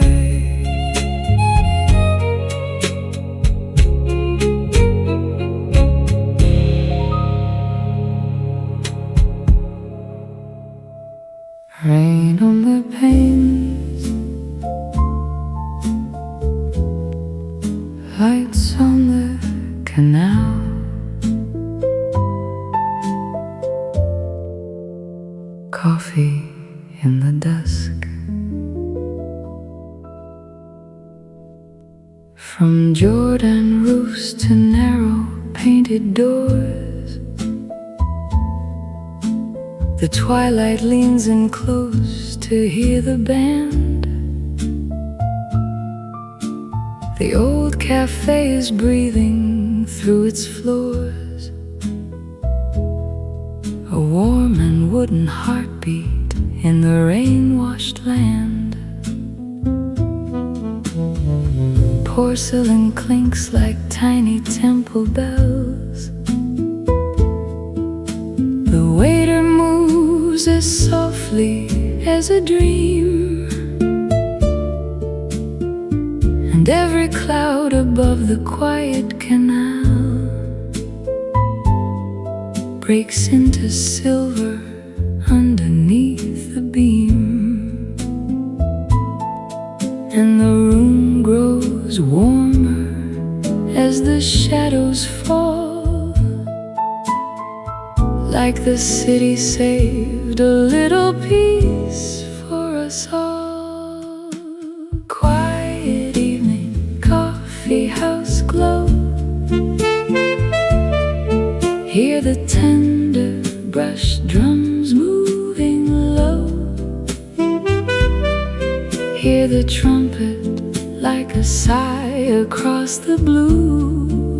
Speaker 2: Rain on the panes, lights on the canal, coffee in the dusk. From Jordan roofs to narrow painted doors, the twilight leans in close to hear the band. The old cafe is breathing through its floors, a warm and wooden heartbeat in the rain-washed land. Porcelain clinks like tiny temple bells. The waiter moves as softly as a dream, and every cloud above the quiet canal breaks into silver underneath the beam, and the room grows warmer as the shadows fall, like the city saved a little piece for us all. Quiet evening, coffee house glow. Hear the tender brush drums moving low. Hear the trumpet like a sigh across the blue.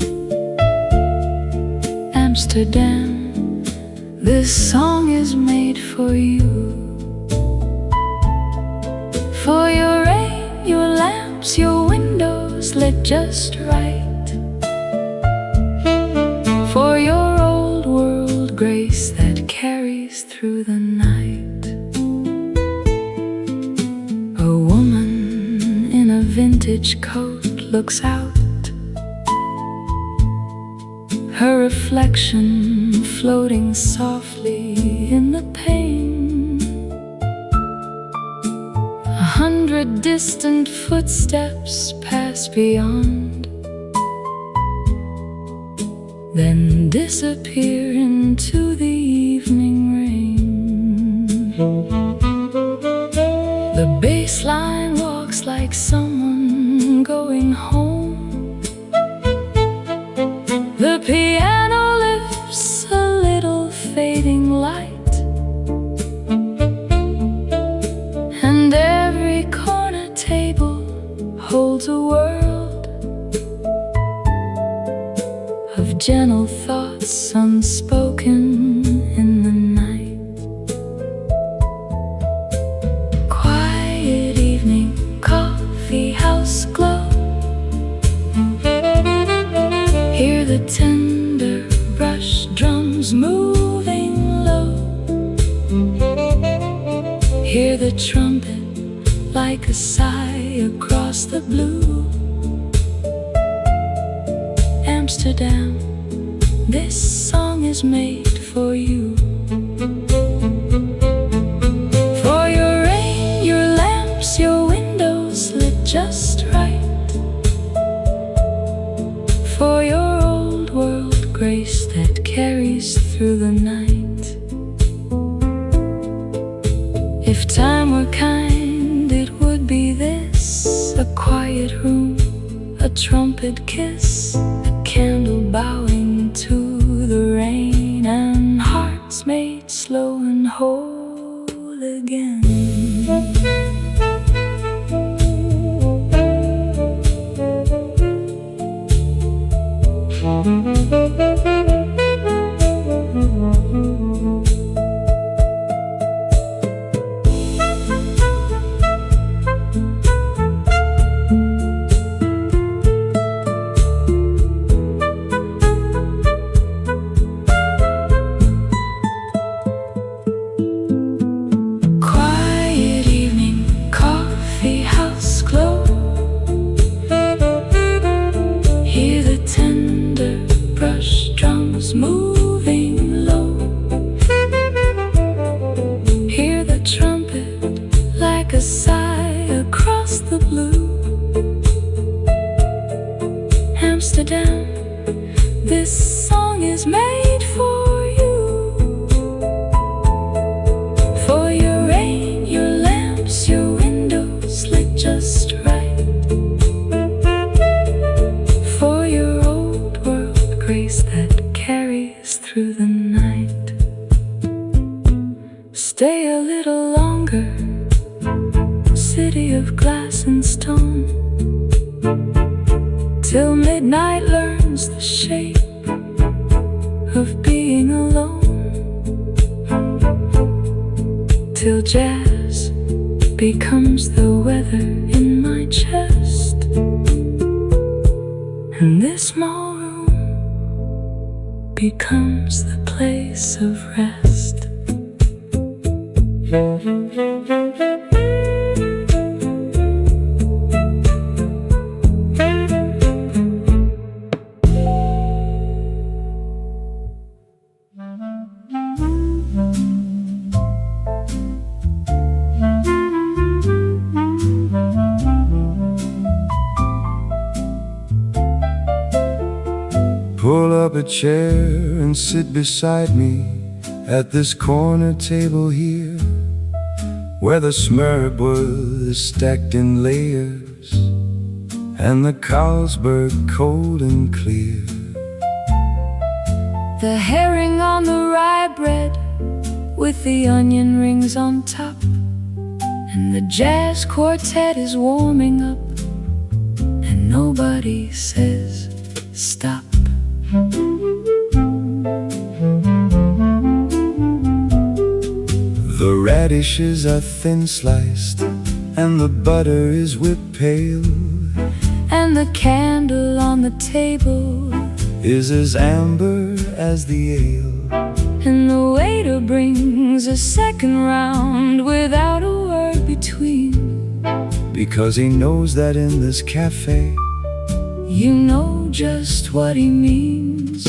Speaker 2: Amsterdam, this song is made for you. For your rain, your lamps, your windows lit just right. For your old world grace that carries through the night. A woman in a vintage coat looks out, her reflection floating softly in the pane. 100 distant footsteps pass beyond, then disappear into the evening rain. The bass line walks like someone going home. The piano lifts a little fading light, and every corner table holds a world of gentle thoughts unspoken in the night. Quiet evening, coffee house glow. Hear the tender brush drums moving low. Hear the trumpet like a sigh across the blue. Amsterdam, this song is made for you. For your rain, your lamps, your windows lit just right. For your old world grace that carries through the night. If time were kind, it would be this: a quiet room, a trumpet kiss, a candle bowing to the rain, and hearts made slow and whole again. Quiet evening, coffee house glow. Hear the tender brush drums moving low. Hear the trumpet like a sigh across the blue. Amsterdam, this song is made for you. For your rain, your lamps, your windows lit just right. For your old world grace that carries through the night. Stay a little longer, city of glass and stone, till midnight learns the shape of being alone. Till jazz becomes the weather in my chest, and this small room becomes the place of rest.
Speaker 4: Pull up a chair and sit beside me at this corner table here, where the SMØRREBRØD is stacked in layers and the Carlsberg cold and clear.
Speaker 2: The herring on the rye bread with the onion rings on top, and the jazz quartet is warming up, and nobody says stop.
Speaker 4: radishes are thin sliced, and the butter is whipped pale,
Speaker 2: and the candle on the table
Speaker 4: is as amber as the ale.
Speaker 2: and the waiter brings a second round without a word between,
Speaker 4: because he knows that in this cafe
Speaker 2: you know just what he means.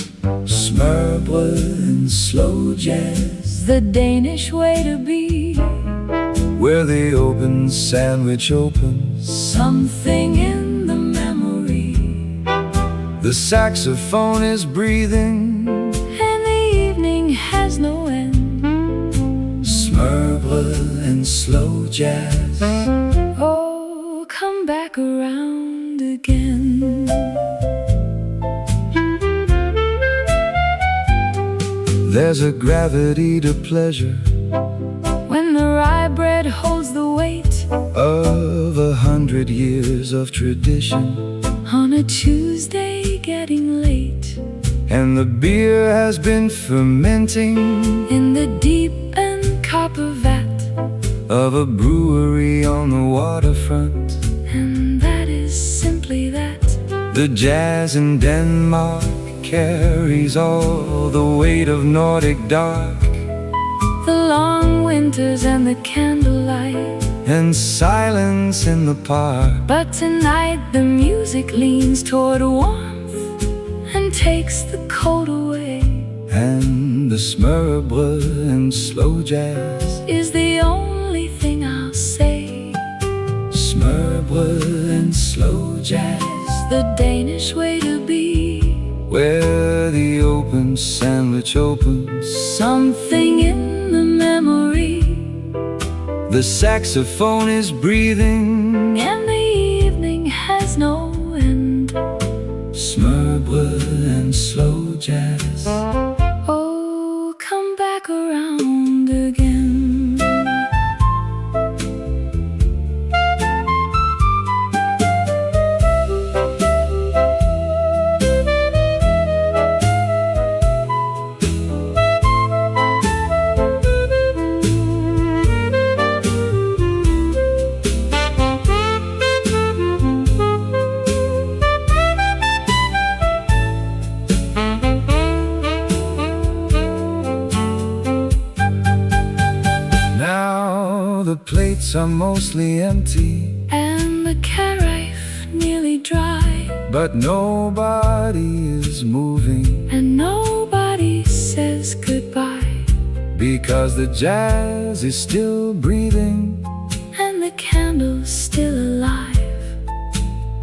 Speaker 4: Smørrebrød and slow jazz,
Speaker 2: The Danish way to be,
Speaker 4: where the open sandwich opens,
Speaker 2: something in the memory,
Speaker 4: the saxophone is breathing,
Speaker 2: and the evening has no end.
Speaker 4: Smørrebrød and slow jazz.
Speaker 2: Oh, come back around again.
Speaker 4: There's a gravity to pleasure
Speaker 2: When the rye bread holds the weight
Speaker 4: of 100 years of tradition,
Speaker 2: on a Tuesday getting late,
Speaker 4: and the beer has been fermenting
Speaker 2: in the deep and copper vat
Speaker 4: of a brewery on the waterfront.
Speaker 2: and that is simply that.
Speaker 4: The jazz in Denmark carries all the weight of Nordic dark,
Speaker 2: The long winters and the candlelight,
Speaker 4: and silence in the park.
Speaker 2: but tonight the music leans toward warmth and takes the cold away,
Speaker 4: And the smørrebrød and slow jazz,
Speaker 2: is the only thing I'll say.
Speaker 4: smørrebrød and slow jazz,
Speaker 2: The Danish way to be,
Speaker 4: where the open sandwich opens,
Speaker 2: something in the memory,
Speaker 4: the saxophone is breathing,
Speaker 2: and the evening has no end.
Speaker 4: smørrebrød and slow jazz.
Speaker 2: Oh, come back around again.
Speaker 4: The plates are mostly empty,
Speaker 2: And the carafe nearly dry,
Speaker 4: but nobody is moving,
Speaker 2: and nobody says goodbye,
Speaker 4: because the jazz is still breathing,
Speaker 2: and the candle's still alive,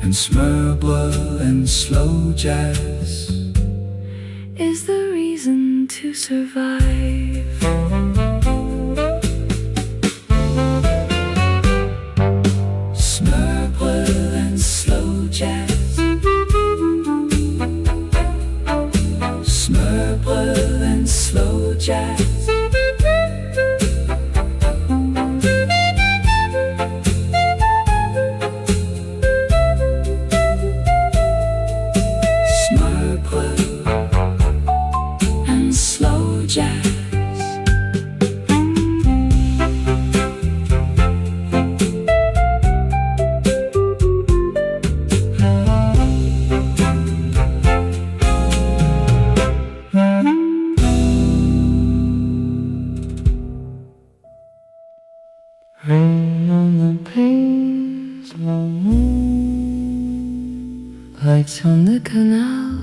Speaker 4: and smørrebrød and slow jazz
Speaker 2: is the reason to survive.
Speaker 4: Smørrebrød and slow jazz, smørrebrød and slow jazz. Smørrebrød and slow jazz.
Speaker 1: Rain on the panes, lights on the canal,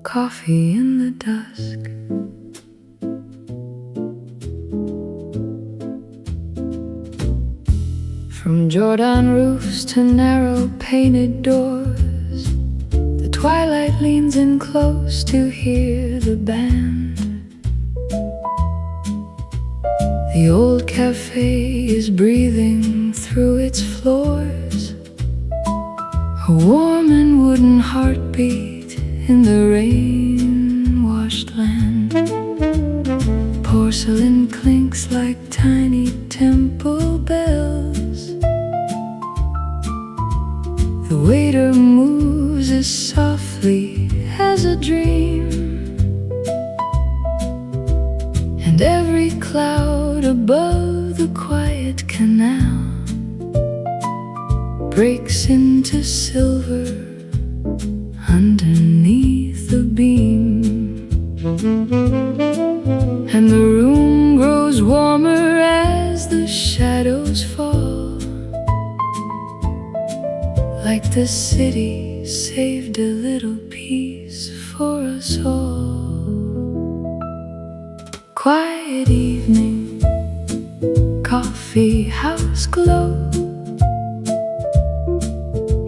Speaker 2: Coffee in the dusk, from Jordan roofs to narrow painted doors, the twilight leans in close to hear the band. The old cafe is breathing through its floors, a warm and wooden heartbeat in the rain-washed land. Porcelain clinks like tiny temple bells. The waiter moves as softly as a dream, and and every cloud above the quiet canal breaks into silver underneath the beam, and the room grows warmer as the shadows fall, like the city saved a little piece for us all. Quiet evening, coffee house glow.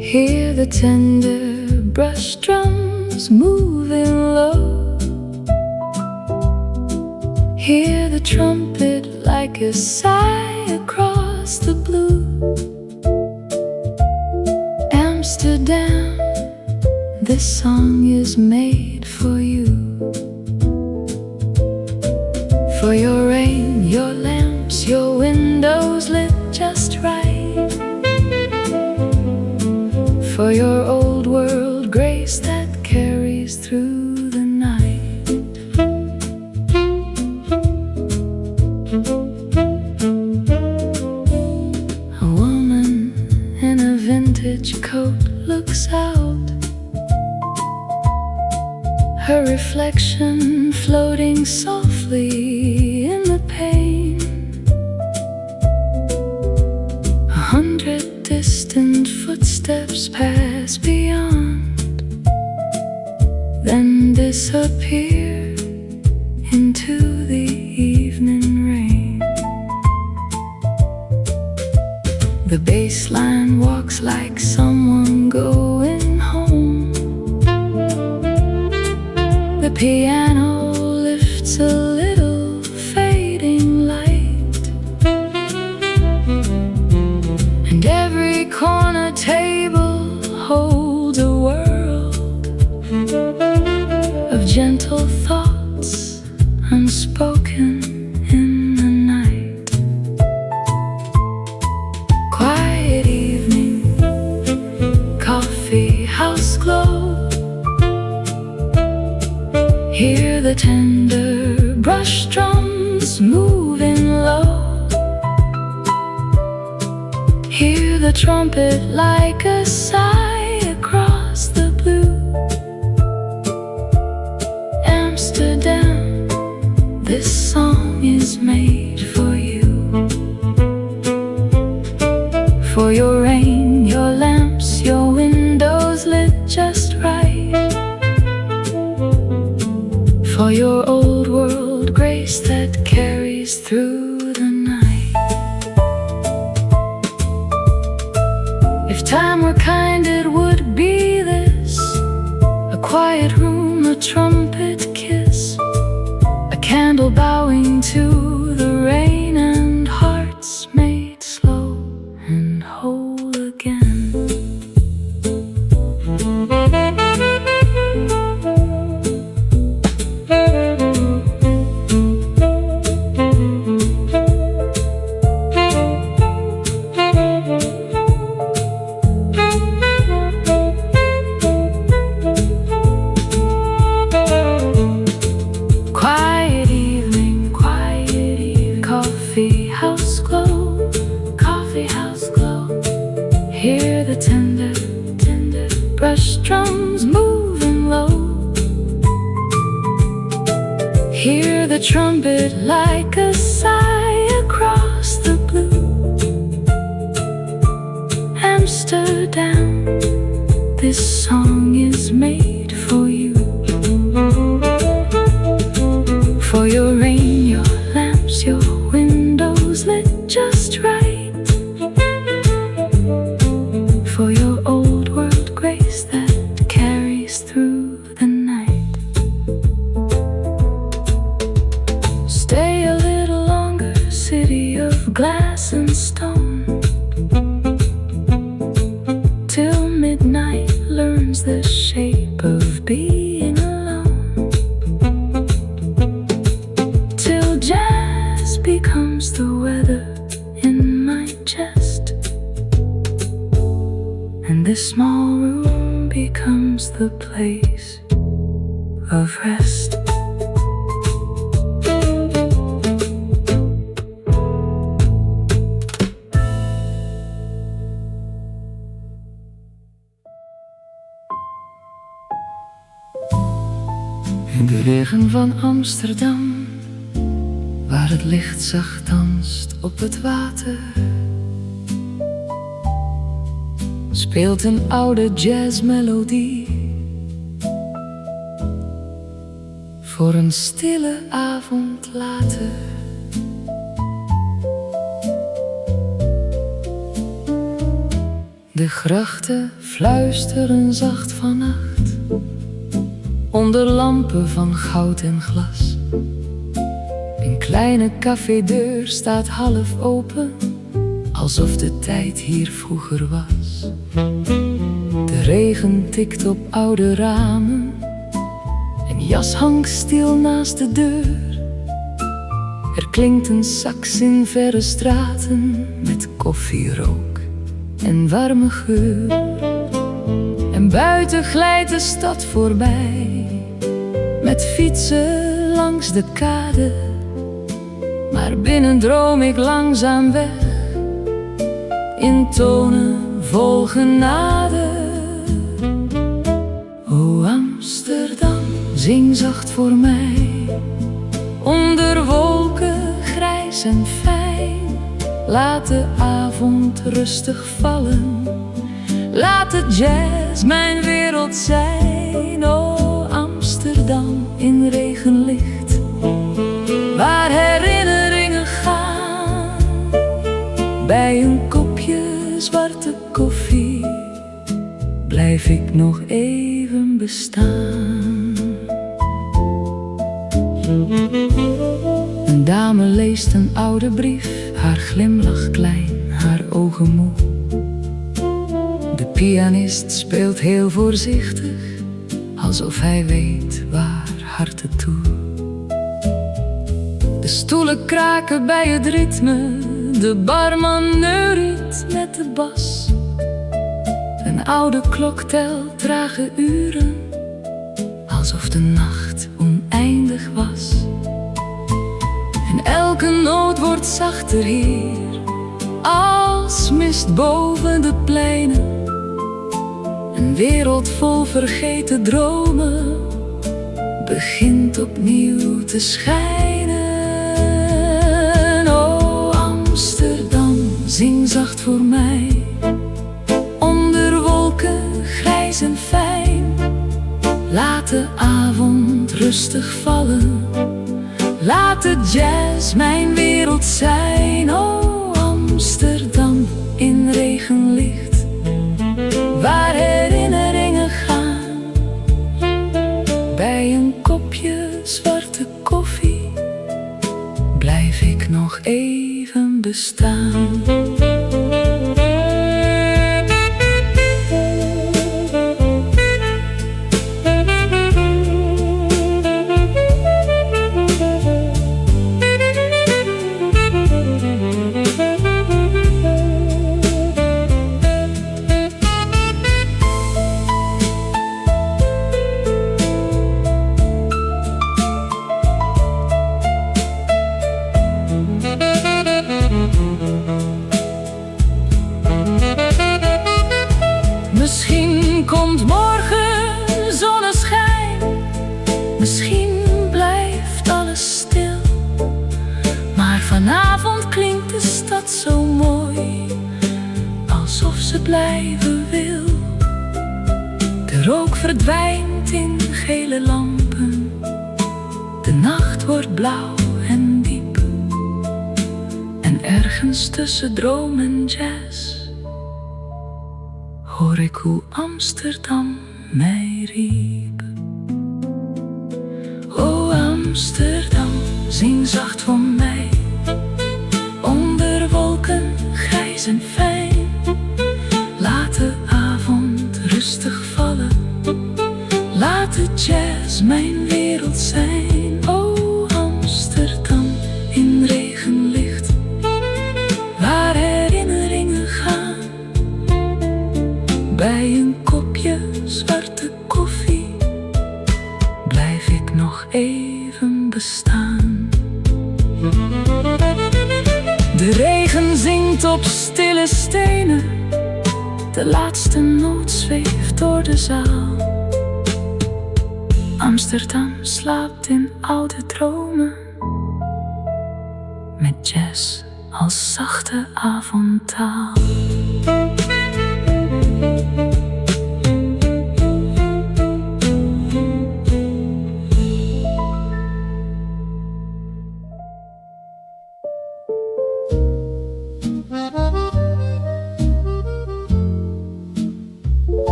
Speaker 2: Hear the tender brush drums moving low. Hear the trumpet like a sigh across the blue. Amsterdam, this song is made for you. For your rain, your lamps, your windows lit just right. For your old world grace that carries through the night. A woman in a vintage coat looks out, her reflection floating softly in the pane. 100 distant footsteps pass beyond, then disappear into the evening rain. The bass line walks like someone going home. The piano lifts a little fading light, and every corner table holds a world of gentle thoughts unspoken in the night. Quiet evening, coffee house glow. Hear the tender brush drums moving low. Hear the trumpet like a sigh across the blue. Amsterdam, this song is made for you. For your rain, your lamps, your windows lit just right. For your old world grace that carries through the night. If time were kind, it would be this: a quiet room, a trumpet kiss, a candle bowing to the rain, and hearts made slow and whole again. Hear the tender, tender brush drums moving low. Hear the trumpet like a sigh across the blue. Amsterdam, this song is made for you. For your rain, your lamps, your windows lit just right. For your old world grace that carries through the night. Stay a little longer, city of glass and stone, till midnight learns the shape of being alone, till jazz becomes the weather in my chest, and this small room becomes the place of rest. In de regen van Amsterdam, waar het licht zacht danst op het water, speelt een oude jazzmelodie voor een stille avond later. De grachten fluisteren zacht vannacht, onder lampen van goud en glas. Een kleine cafédeur staat half open, alsof de tijd hier vroeger was. De regen tikt op oude ramen, een jas hangt stil naast de deur. Er klinkt een sax in verre straten, met koffierook en warme geur. En buiten glijdt de stad voorbij, met fietsen langs de kade. Maar binnen droom ik langzaam weg, in tonen vol genade. O Amsterdam, zing zacht voor mij, onder wolken grijs en fijn. Laat de avond rustig vallen, laat de jazz mijn wereld zijn. O Amsterdam in regenlicht, waar herinneringen gaan. Bij een kopje zwarte koffie blijf ik nog even bestaan. Een dame leest een oude brief, haar glimlach klein, haar ogen moe. De pianist speelt heel voorzichtig, alsof hij weet waar harten toe. De stoelen kraken bij het ritme, de barman neuriet met de bas. Een oude klok telt trage uren, alsof de nacht oneindig was. En elke noot wordt zachter hier, als mist boven de pleinen. Een wereld vol vergeten dromen begint opnieuw te schijnen. O Amsterdam, zing zacht voor mij, onder wolken grijs en fijn. Laat de avond rustig vallen, laat de jazz mijn wereld zijn. O Amsterdam in regenlicht, waar herinneringen gaan. Bij een kopje zwarte koffie blijf ik nog even bestaan. Misschien komt morgen zonneschijn, misschien blijft alles stil. Maar vanavond klinkt de stad zo mooi, alsof ze blijven wil. De rook verdwijnt in gele lampen, de nacht wordt blauw en diep. En ergens tussen droom en jazz hoor ik hoe Amsterdam mij riep. O Amsterdam, zing zacht voor mij, onder wolken grijs en fijn. Laat de avond rustig vallen, laat de jazz mijn wereld zijn. O Amsterdam in regenlicht, waar herinneringen gaan. Bij een kopje zwarte koffie blijf ik nog even bestaan. De regen zingt op stille stenen, de laatste noot zweeft door de zaal. Amsterdam slaapt in oude dromen, met jazz als zachte avondtaal.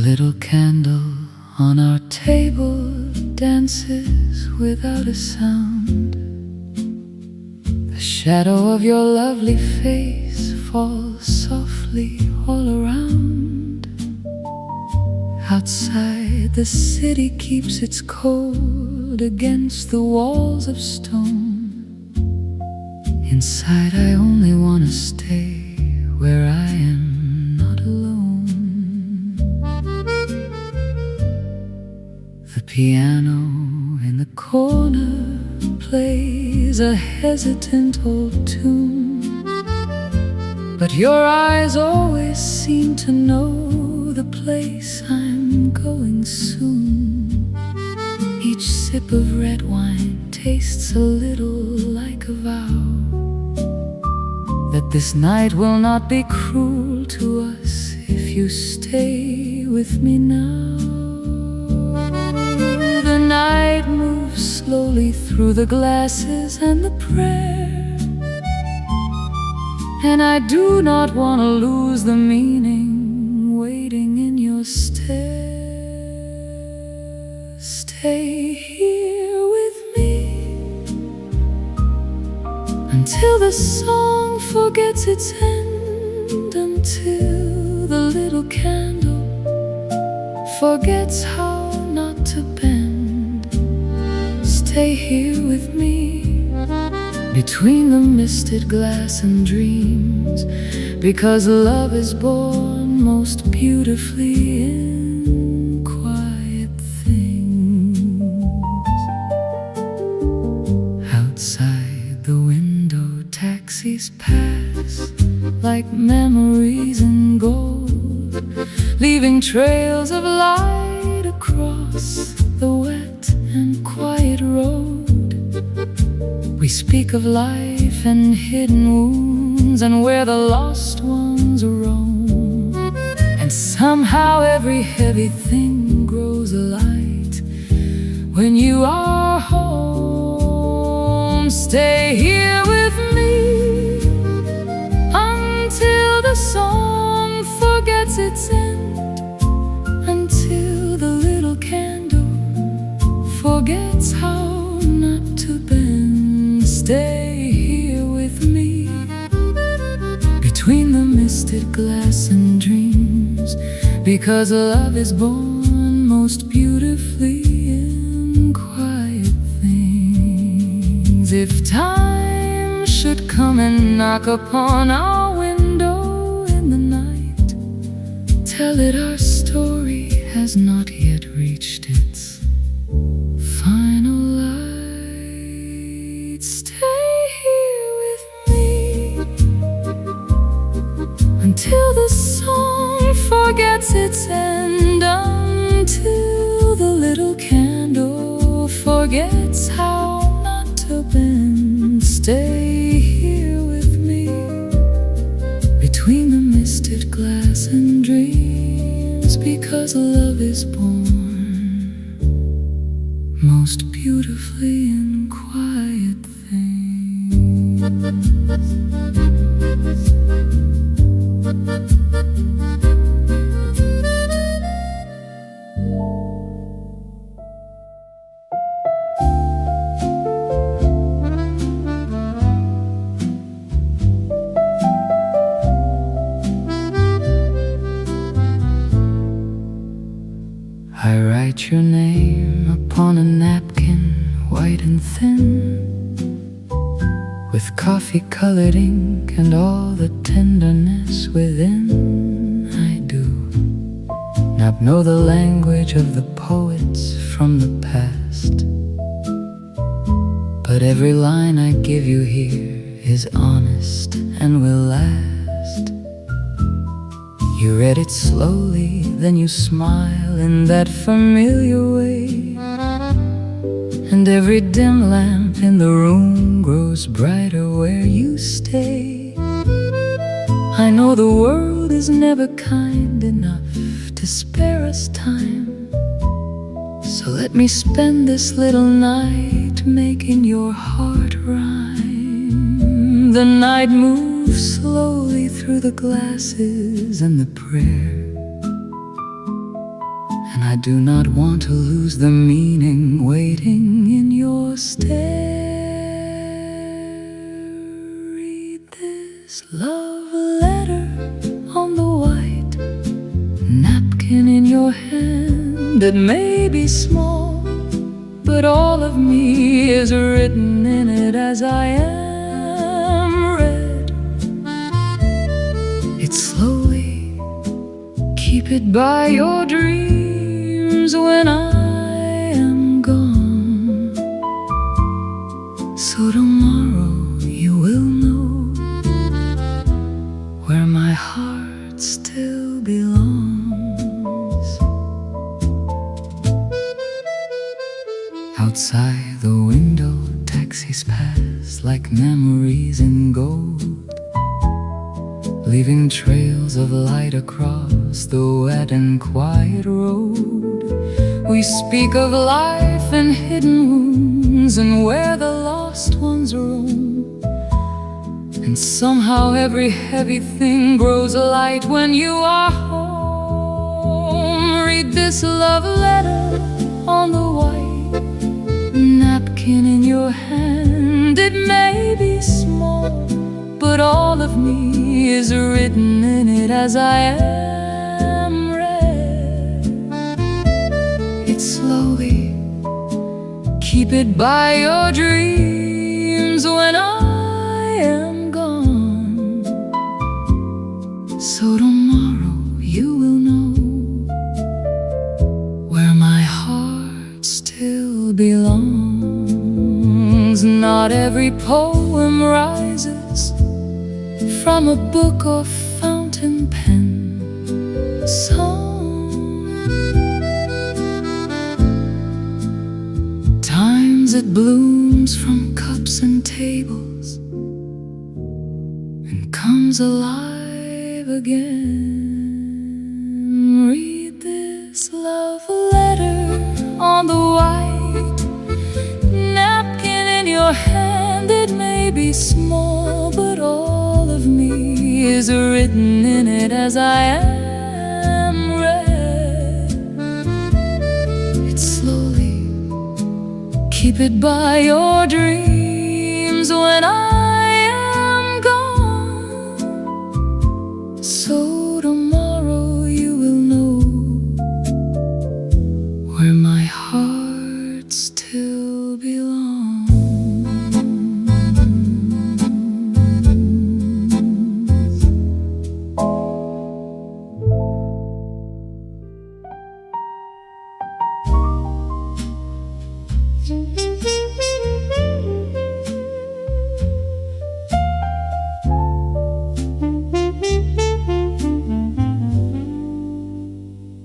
Speaker 1: Little candle on our table dances without a sound. The shadow of your lovely face falls softly all around. Outside, the city keeps its cold against the walls of stone. Inside, I only want to stay where I am. The piano in the corner plays a hesitant old tune, but your eyes always seem to know the place I'm going soon. Each sip of red wine tastes a little like a vow that this night will not be cruel to us if you stay with me now. The night moves slowly through the glasses and the prayer, and I do not want to lose the meaning waiting in your stare. Stay here with me until the song forgets its end, until the little candle forgets how not to bend. Stay here with me between the misted glass and dreams, because love is born most beautifully in quiet things. Outside the window, taxis pass like memories in gold, leaving trails of light across the wet and quiet road. We speak of life and hidden wounds and where the lost ones roam, and somehow every heavy thing grows light when you are home. Stay here with me until the song forgets its end, until the little candle forgets how not to bend. Stay here with me between the misted glass and dreams, because love is born most beautifully in quiet things. If time should come and knock upon our window in the night, tell it our story has not yet reached its final light. Stay here with me until the song forgets its end, until the little candle forgets how not to bend. Stay here with me between the misted glass and dreams, because love is born most beautifully in quiet things. I write your name upon a napkin, white and thin, with coffee-colored ink and all the tenderness within. I do not know the language of the poets from the past, but every line I give you here is honest and will last.
Speaker 2: You read it slowly, then you smile in that familiar way, and every dim lamp in the room grows brighter where you stay. I know the world is never kind enough to spare us time, so let me spend this little night making your heart rhyme. The night moves slowly through the glasses and the prayer, and I do not want to lose the meaning waiting in your stare. Read this love letter on the white napkin in your hand. It may be small, but all of me is written in it as I am read. It slowly, keep it by your dreams when I am gone, so tomorrow you will know where my heart still belongs. Outside the window, taxis pass like memories in gold, leaving trails of light across the wet and quiet road. We speak of life and hidden wounds and where the lost ones roam, and somehow every heavy thing grows light when you are home. Read this love letter on the white napkin in your hand. It may be small, but all of me is written in it as I am read. It slowly, keep it by your dreams when I am gone, so tomorrow you will know where my heart still belongs. Not every poem rises from a book or fountain pen. Sometimes it blooms from cups and tables and comes alive again. Read this love letter on the white napkin in your hand. It may be small, but all of me is written in it as I am read. It slowly, keep it by your dreams when I am gone, so tomorrow you will know where my heart still belongs.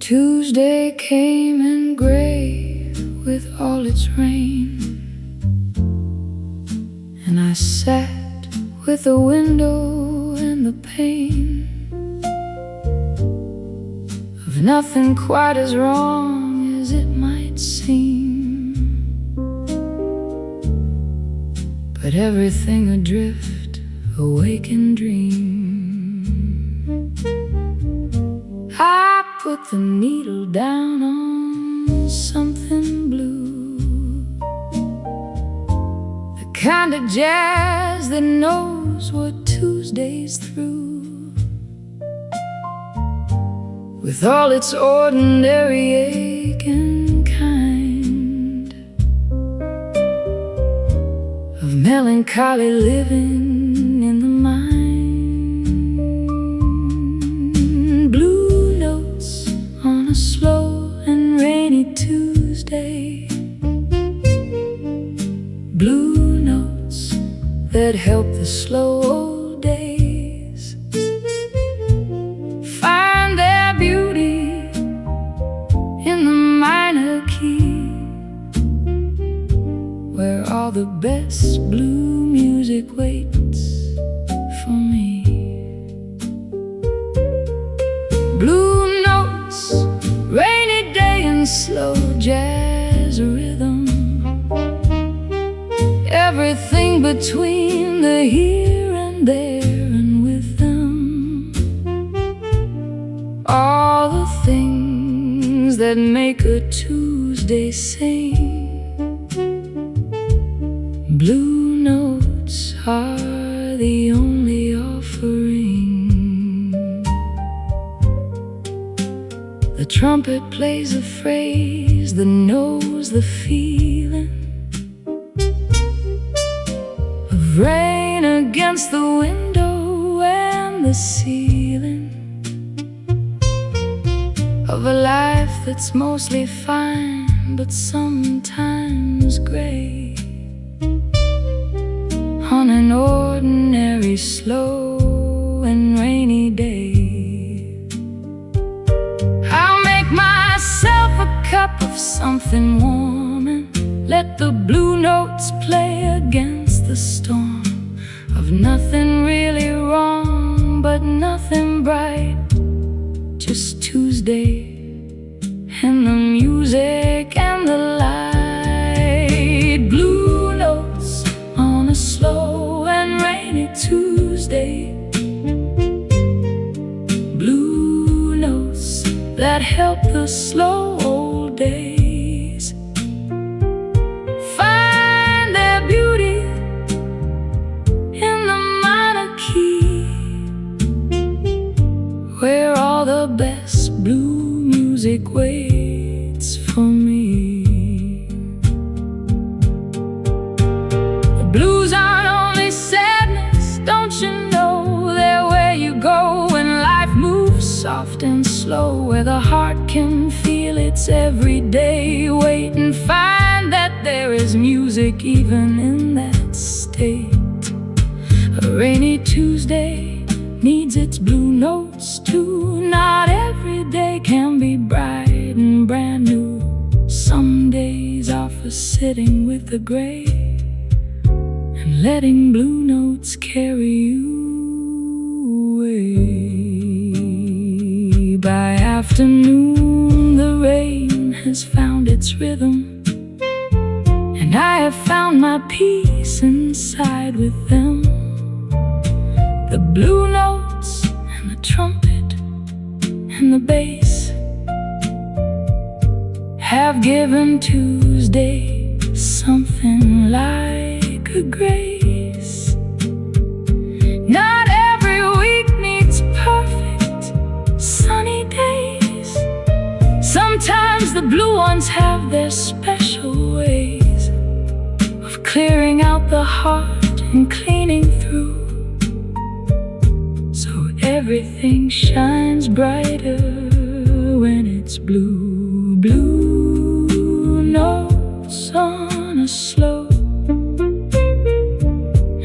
Speaker 2: Tuesday came in gray with all its rain, and I sat with the window and the pane of nothing quite as wrong as it might seem, but everything adrift, awake and dream. I put the needle down on something blue, the kind of jazz that knows what Tuesday's through, with all its ordinary ache and kind of melancholy living in the mind. Blue notes on a slow and rainy Tuesday, blue notes that help the slow old days find Blue notes, rainy day and slow jazz rhythm. Everything between the here and there and with them. All the things that make a Tuesday sing. Blue notes are the only offering. The trumpet plays a phrase that knows the feeling of rain against the window and the ceiling, of a life that's mostly fine but sometimes gray, on an ordinary slow and rainy day. I'll make myself a cup of something warm and let the blue notes play against the storm of nothing really wrong but nothing bright, just Tuesday and the music and the light. Blue notes on a slow and rainy Tuesday. Blue notes that help the slow old days find their beauty in the minor key, where all the best blue music waits for me. The blues aren't only sadness, don't you know? They're where you go when life moves soft and slow, where the heart can feel its everyday weight and find that there is music even in that state. A rainy Tuesday needs its blue notes too. Not every day can be bright and brand new. Some days are for sitting with the gray and letting blue notes carry you away. By afternoon the rain has found its rhythm, and I have found my peace inside with them. The blue notes and the trumpet and the bass have given Tuesday something like a grace. Not every week needs perfect sunny days. Sometimes the blue ones have their special ways of clearing out the heart and cleaning through, everything shines brighter when it's blue. Blue notes on a slow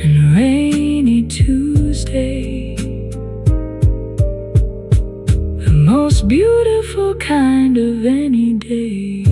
Speaker 2: and rainy Tuesday, the most beautiful kind of any day.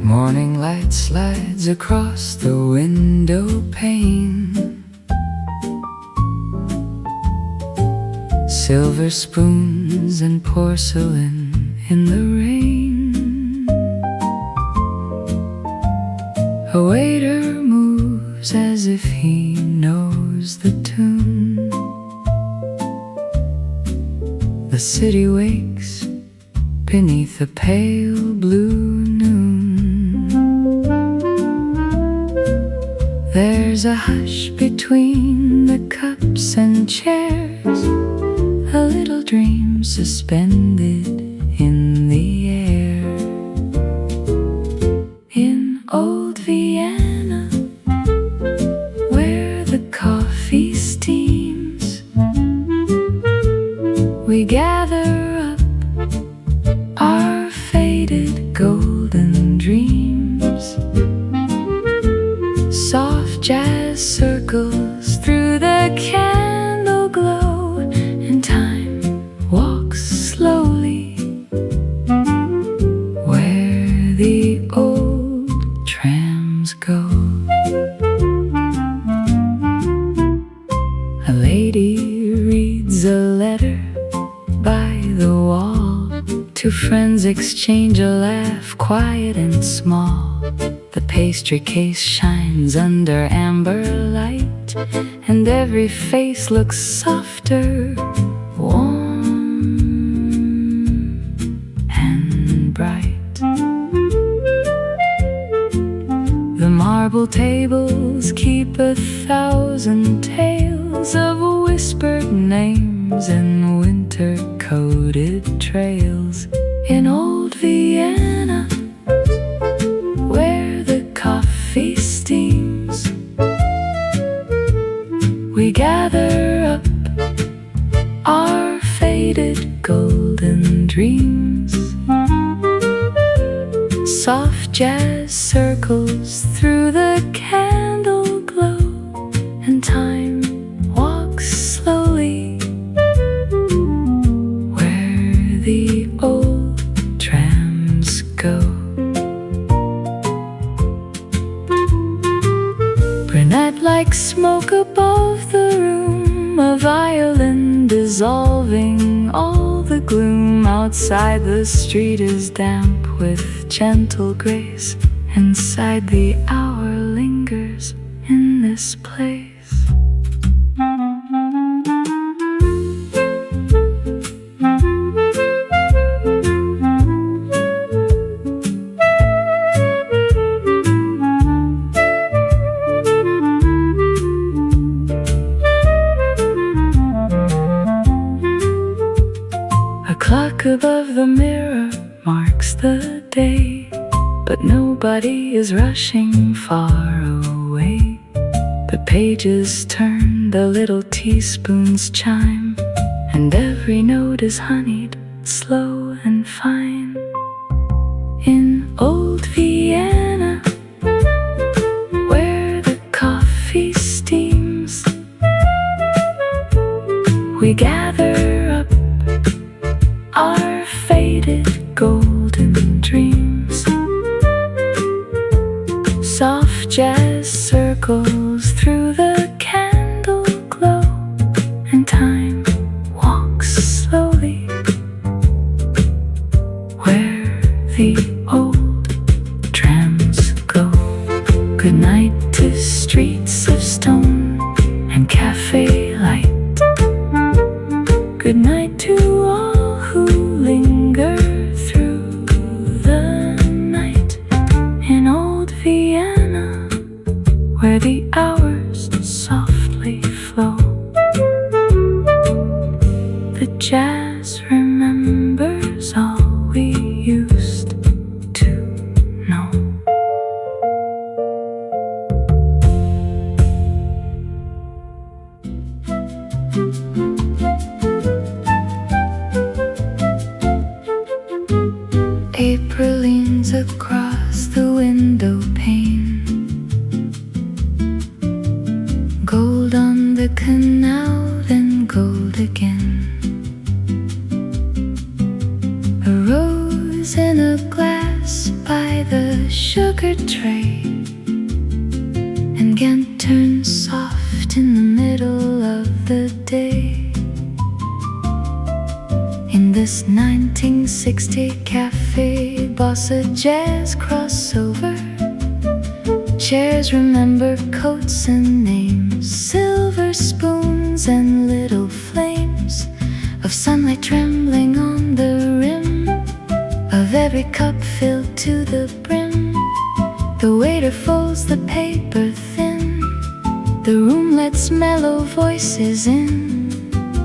Speaker 2: Morning light slides across the window pane. Silver spoons and porcelain in the rain. A waiter moves as if he knows the tune. The city wakes beneath a pale blue noon. There's a hush between the cups and chairs, a little dream suspended in the air. In old Vienna, where the coffee steams, we gather up our faded golden dreams. Soft jazz circles through the candle glow, and time walks slowly where the old trams go. A lady reads a letter by the wall. Two friends exchange a laugh, quiet and small. The pastry case shines under amber light, and every face looks softer, warm and bright. The marble tables keep 1,000 tales of whispered names and winter-coated trails. In old Vienna, where the coffee steams, we gather up our faded golden dreams. Soft jazz circles through the candle glow, and time walks slowly where the old trams go. Brunette like smoke above the room, a violin dissolving all the gloom. Outside the street is damp with gentle grace, inside the hour lingers in this place. A clock above the mirror marks the day, but nobody is rushing far away. The pages turn, the little teaspoons chime, and every note is honeyed, slow and fine. In old Vienna, where the coffee steams, we gather up our faded golden dreams. Soft jazz circles through the candle glow, and time walks slowly where the old trams go. Good night to streets of stone and cafe light. Good night to all who linger through the night. In old Vienna, where the hours softly flow, the jazz remembers all we used to know. April leans across the window pane, gold on the canal, then gold again. A rose in a glass by the sugar tray, and Ghent turns soft in the middle of the day. In this 1960 cafe, boss a jazz crossover. Chairs remember coats and names, silver spoons and little flames of sunlight trembling on the rim of every cup filled to the brim. The waiter folds the paper thin, the room lets mellow voices in,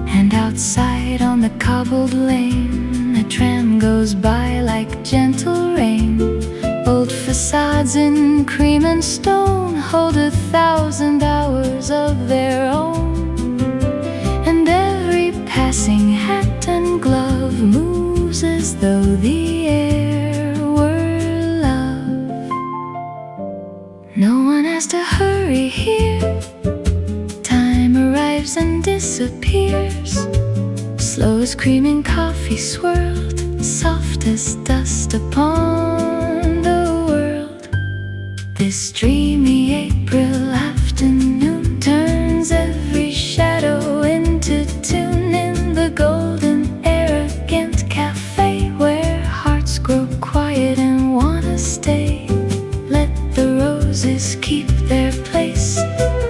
Speaker 2: and outside on the cobbled lane, a tram goes by like gentle rain. Old facades in cream and stone hold 1,000 hours of their own, and every passing hat and slow as creaming coffee swirled, soft as dust upon the world. This dreamy April afternoon turns every shadow into tune in the golden arrogant cafe where hearts grow quiet and wanna stay. Let the roses keep their place,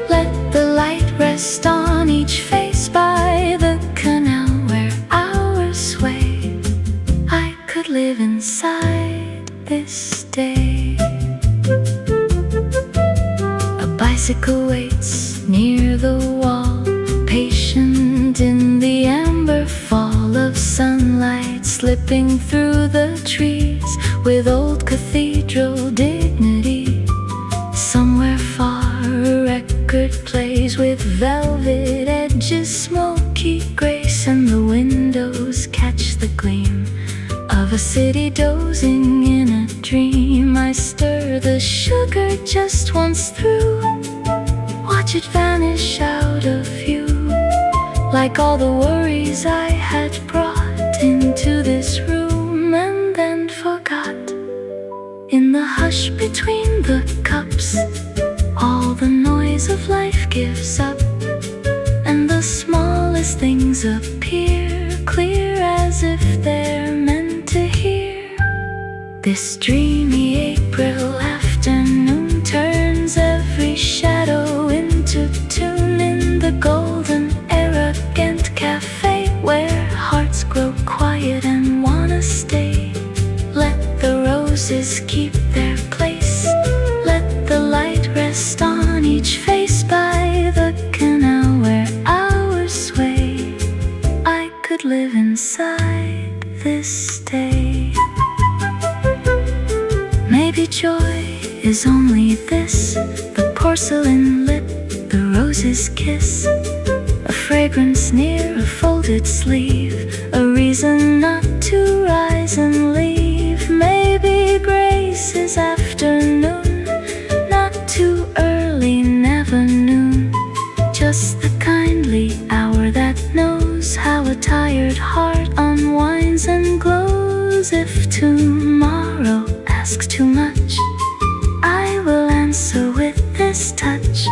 Speaker 2: let the light rest on each face by the canal where hours sway. I could live inside this day. A bicycle waits near the wall, patient in the amber fall of sunlight slipping through the trees with old cathedral dignity. Somewhere far a record plays with velvet edges, smoky grace, and the windows catch the gleam of a city dozing in a dream. I stir the sugar just once through, watch it vanish out of view, like all the worries I had brought into this room and then forgot. In the hush between the cups, all the noise of life gives up, and the smallest things appear clear as if they're meant to hear. This dreamy April afternoon turns every shadow into tune in the golden arrogant cafe where hearts grow quiet and wanna stay. Let the roses keep their place, let the light rest on each face by the canal where hours sway. I could live inside this day. Maybe joy is only this, the porcelain lip, the rose's kiss, a fragrance near a folded sleeve, a reason not to rise and leave. Maybe grace is afternoon, not too early, never noon, just the kindly hour that knows how a tired heart unwinds and glows. If tomorrow asks too much, I will answer with this touch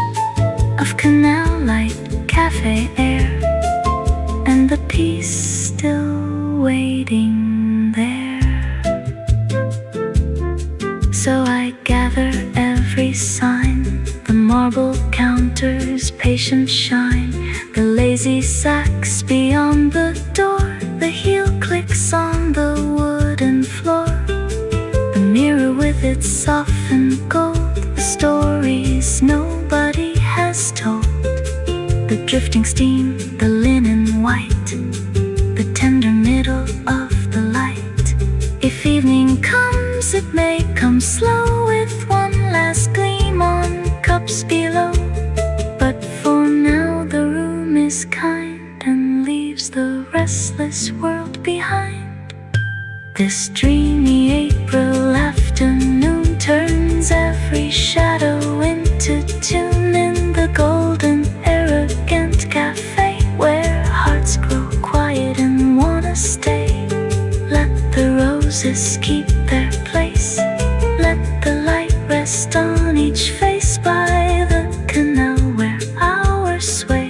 Speaker 2: of canal light, cafe air, and the peace still waiting there. So I gather every sign, the marble counters patient shine, the lazy sacks beyond the door, the heel clicks on the wooden floor, the mirror with its softened gold, the stories nobody has told, the drifting steam, the linen white, the tender middle of the light. If evening comes, it may come slow with one last gleam on cups below, but for now the room is kind and leaves the restless world behind. This dreamy April afternoon turns every shadow into tune in the golden arrogant cafe where hearts grow quiet and wanna stay. Let the roses keep their place, let the light rest on each face by the canal where hours sway.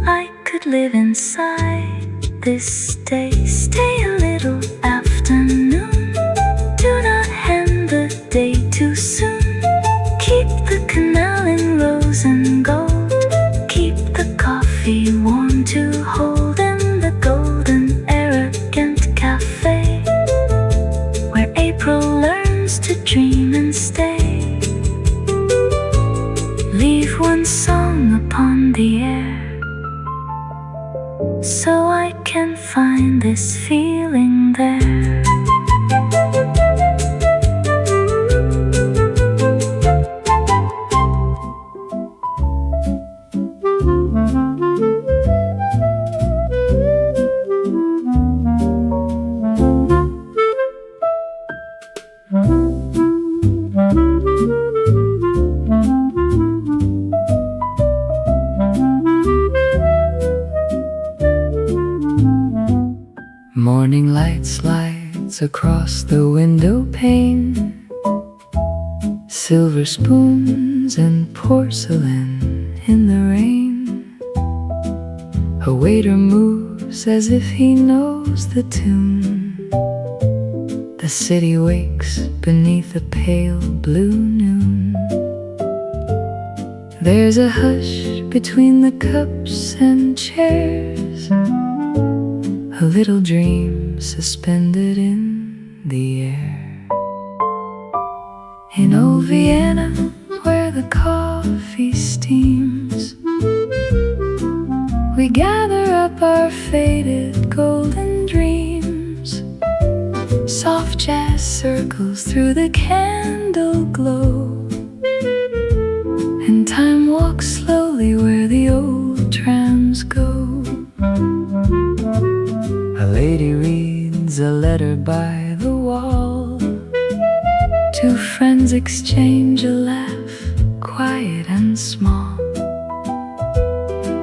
Speaker 2: I could live inside this day. Stay a little afternoon, do not end the day too soon. Keep the canal in rose and gold, keep the coffee warm to hold in the golden arrogant cafe where April learns to dream and stay. Leave one song upon the air so I can find this feeling there. Morning light slides across the window pane, silver spoons and porcelain in the rain. A waiter moves as if he knows the tune. The city wakes beneath a pale blue noon. There's a hush between the cups and chairs, a little dream suspended in the air. In old Vienna, where the coffee steams, we gather up our faded golden dreams. Soft jazz circles through the candle glow, and time walks slowly where the old trams go. A lady reads a letter by the wall. Two friends exchange a laugh, quiet and small.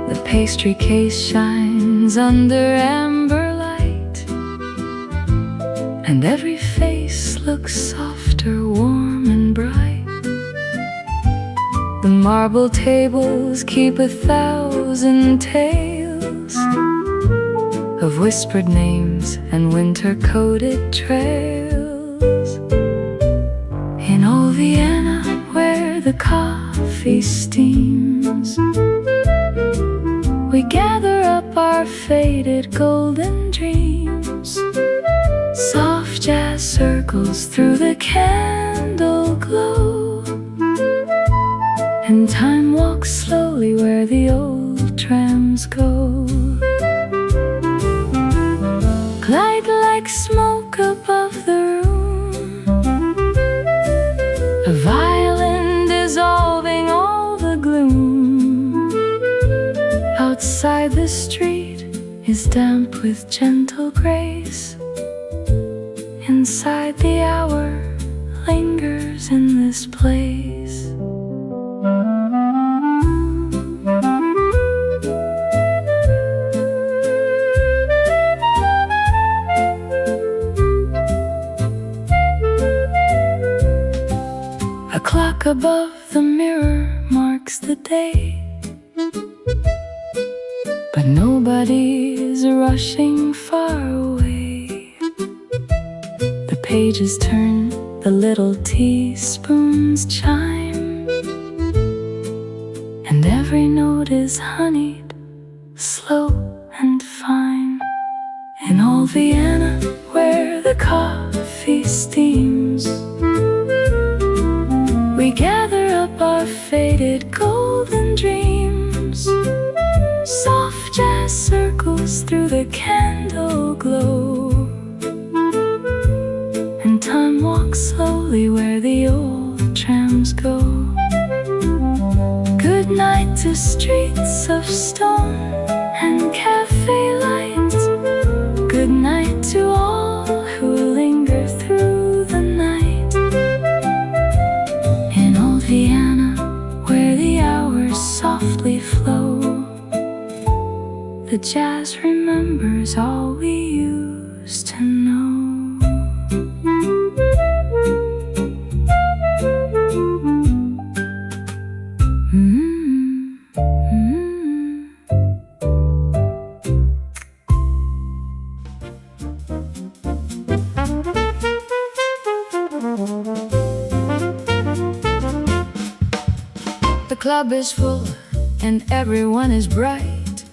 Speaker 2: The pastry case shines under amber light, and every face looks softer, warm and bright. The marble tables keep 1,000 tales of whispered names and winter-coated trails. In old Vienna, where the coffee steams, we gather up our faded golden dreams. Soft jazz circles through the candle glow, and time walks slowly where the old trams go. Glide like smoke above the room, a violin dissolving all the gloom. Outside the street is damp with gentle grace. Inside the hour lingers in this place. A clock above the mirror marks the day, but nobody is rushing far away. The pages turn, the little teaspoons chime, and every note is honeyed, slow and fine. In old Vienna, where the coffee steams, we gather up our faded golden dreams. Soft jazz circles through the candle glow, and time walks slowly where the old trams go. Good night to streets of stone and cafe lights. Good night to all who linger through the night. In old Vienna, where the hours softly flow, the jazz remembers all we used to know. The club is full and everyone is bright,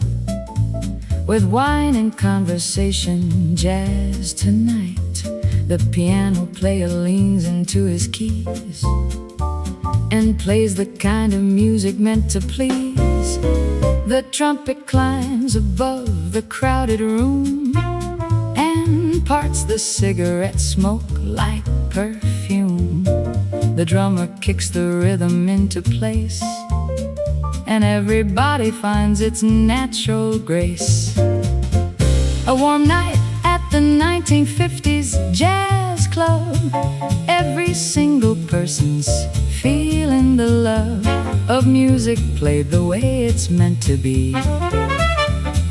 Speaker 2: with wine and conversation, jazz tonight. The piano player leans into his keys and plays the kind of music meant to please. The trumpet climbs above the crowded room and parts the cigarette smoke like perfume. The drummer kicks the rhythm into place, and everybody finds its natural grace. A warm night at the 1950s jazz club. Every single person's feeling the love of music played the way it's meant to be.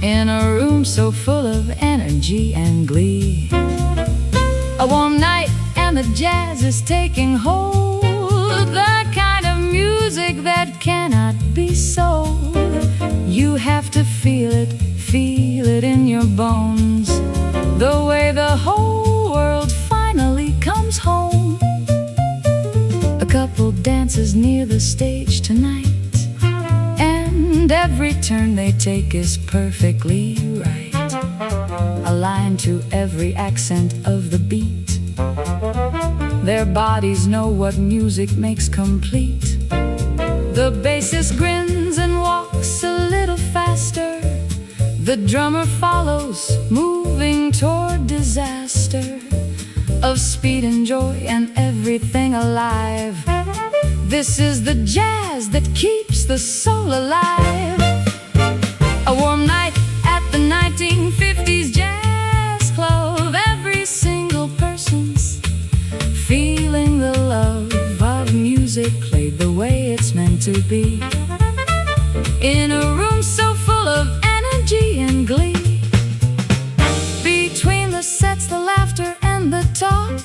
Speaker 2: in a room so full of energy and glee. A warm night and the jazz is taking hold, the kind of music that cannot be sold. You have to feel it in your bones, the way the whole world finally comes home. A couple dances near the stage tonight, and every turn they take is perfectly right, aligned to every accent of the beat. Their bodies know what music makes complete. The bassist grins and walks a little faster, the drummer follows, moving toward disaster, of speed and joy and everything alive. This is the jazz that keeps the soul alive. A warm night at the 1950s jazz club, every single person's feeling the love of music played the way it's meant to be, in a room so full of energy and glee. Between the sets, the laughter and the talk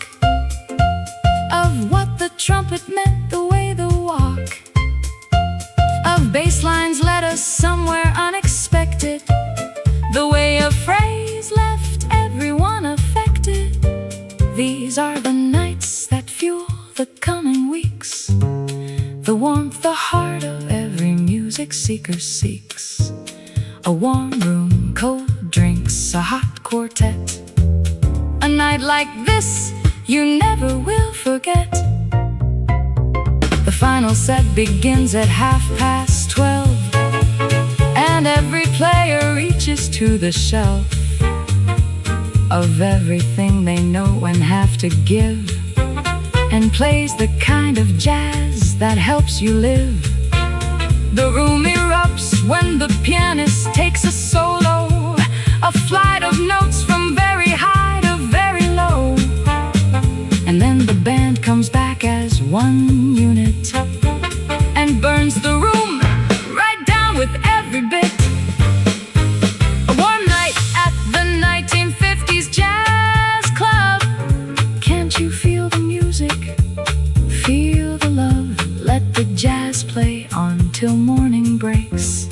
Speaker 2: of what the trumpet meant, the way the walk of bass lines led us somewhere unexpected, the way a phrase left everyone affected. These are the nights that fuel the coming weeks, the warmth the heart of every music seeker seeks. A warm room, cold drinks, a hot quartet, a night like this you never will forget. The final set begins at 12:30, and every player reaches to the shelf of everything they know and have to give, and plays the kind of jazz that helps you live. The room erupts when the pianist takes a solo, a flight of notes from very high to very low, and then the band comes back as one unit and burns the room right down with every bit. A warm night at the 1950s jazz club. Can't you feel the music? Feel the love. Let the jazz play on till morning breaks.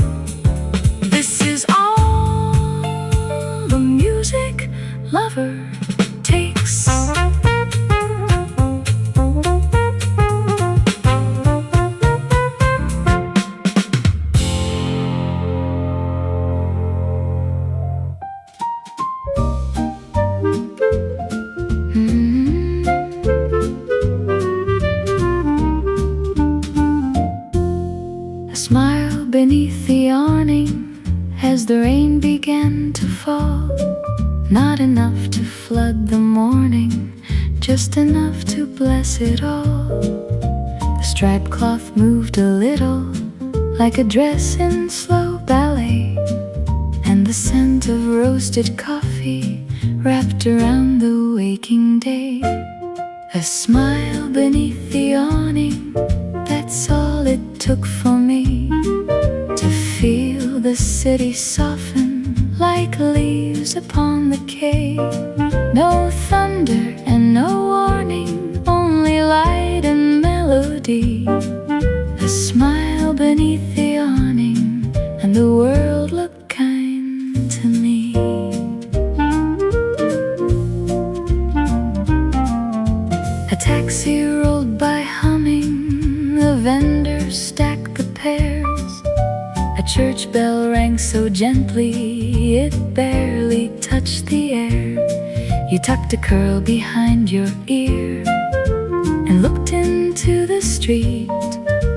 Speaker 2: This is all the music lover takes. Smile beneath the awning as the rain began to fall. Not enough to flood the morning, just enough to bless it all. The striped cloth moved a little, like a dress in slow ballet, and the scent of roasted coffee wrapped around the waking day. A smile beneath the awning, that's all it took for me to feel the city soften like leaves upon the quay. No thunder and no warning, only light and melody. A smile beneath the awning, and the world looked kind to me. A taxi rolled by humming, the vendors stacked the pears. A church bell rang so gently it barely touched the air. You tucked a curl behind your ear and looked into the street,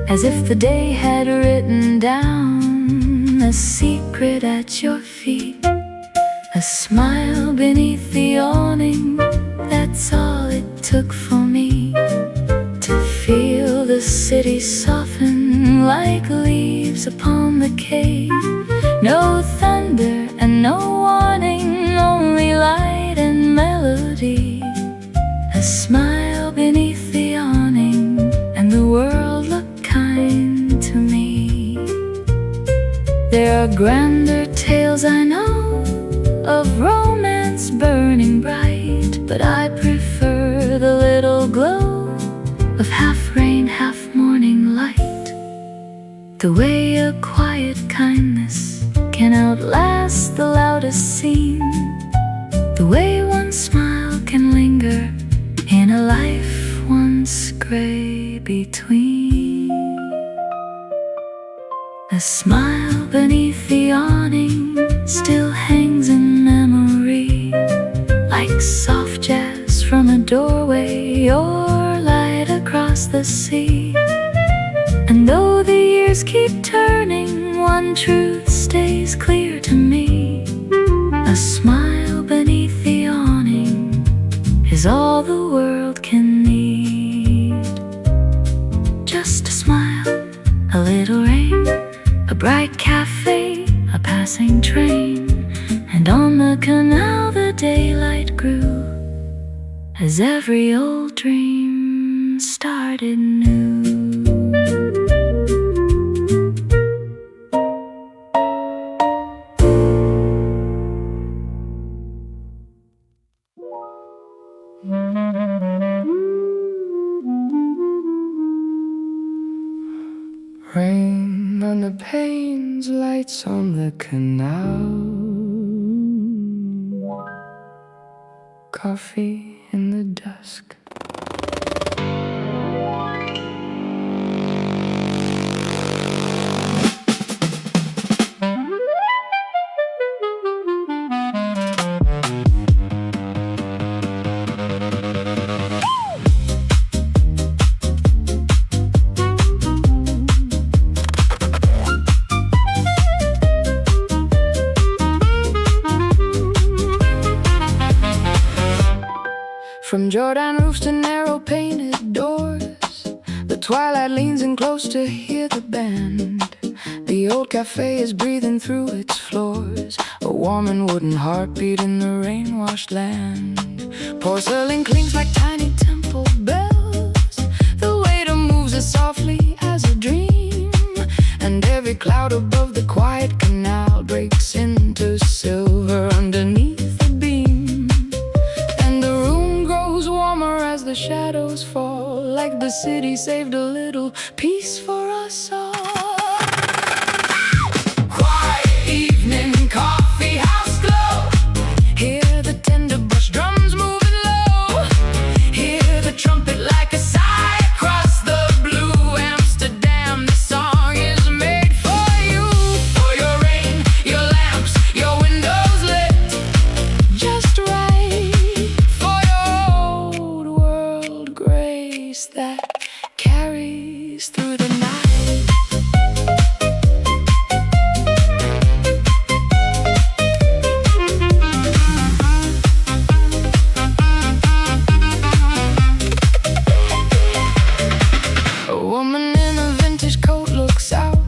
Speaker 2: as if the day had written down a secret at your feet. A smile beneath the awning, that's all it took for me to feel the city soften like leaves upon the quay. No thunder and no warning, only light and melody. A smile beneath the awning, and the world looked kind to me. There are grander tales tales I know of romance burning bright, but I prefer the little glow of half rain, half morning light. The way a quiet kindness can outlast the loudest scene, the way one smile can linger in a life once gray between. A smile beneath the awning still hangs in memory, like soft jazz from a doorway or light across the sea. And though the years keep turning, one truth stays clear to me: a smile beneath the awning is all the world can need. Just a smile, a little rain, a bright cafe, a passing train, and on the canal the daylight grew as every old dream started new.
Speaker 1: Rain on the panes, lights on the canal, coffee in the dusk. From Jordan roofs to narrow painted doors, the twilight leans in close to hear the band. The old cafe is breathing through its floors, a warm and wooden heartbeat in the rain-washed land. Porcelain clings like tiny temple bells, the waiter moves as softly as a dream, and every cloud above the quiet canal breaks into silver underneath the beam. And the room grows warmer as the shadows fall, like the city saved a little peace for us all. Quiet evening, coffee house glow. Hear the tender brush drums moving low. Hear the trumpet like a sigh across the blue Amsterdam. This song is made for you, for your rain, your lamps, your windows lit just right, for your old world grace that carries through the night. A woman in a vintage coat looks out,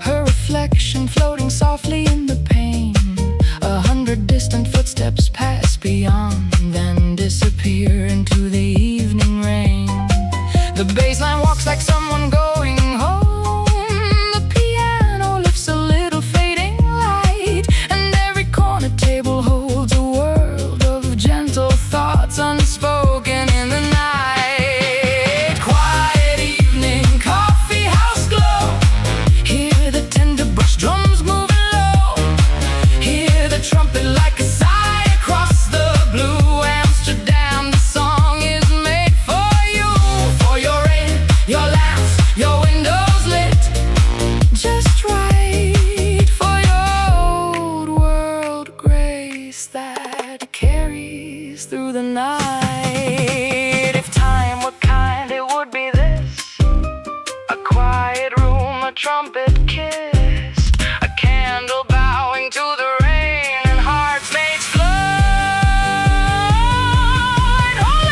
Speaker 1: her reflection floating softly in the pane. 100 distant footsteps pass beyond, then disappear into the evening rain. The bassline walks like someone going home. The piano lifts a little fading light, and every corner table holds a world of gentle thoughts unspoken in the night. Quiet evening, coffee house glow. Hear the tender brush drums moving low. Hear the trumpet like a sigh across the blue Amsterdam. The song is made for you, for your rain, your lamps, your windows lit just right, for your old world grace that carries through the night. If time were kind, it would be this: a quiet room, a trumpet kiss, a candle bowing to the rain, and hearts made flood. All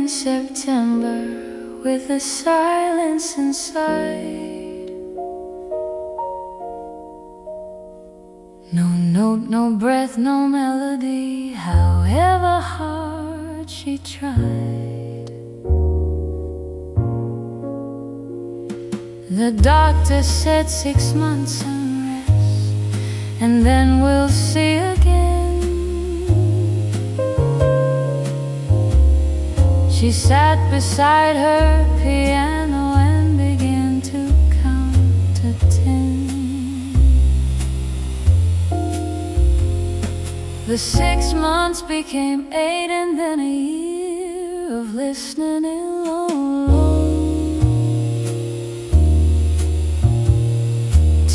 Speaker 2: in September with a silence inside. No note, no breath, no melody, however hard she tried. The doctor said 6 months and rest, and then we'll see again. She sat beside her piano and began to count to 10. The 6 months became 8, and then a year of listening alone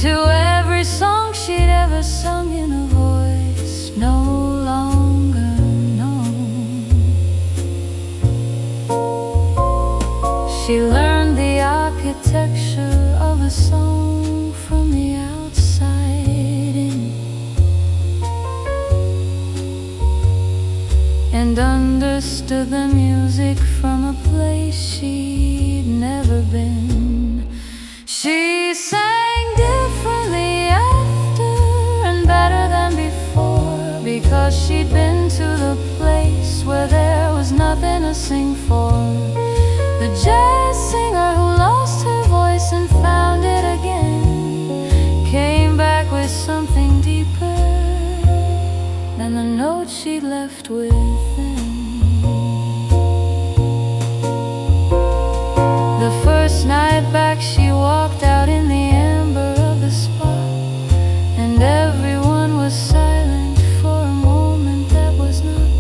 Speaker 2: to every song she'd ever sung in a voice no longer known. She learned the architecture of a song from the outside in, and understood the music from a place she'd never been. She sang differently after and better than before, because she'd been to the place where there was nothing to sing for. The jazz singer who lost her voice and found it again came back with something deeper than the note she'd left with them. The first night back she walked out in the amber of the spot, and everyone was silent for a moment that was not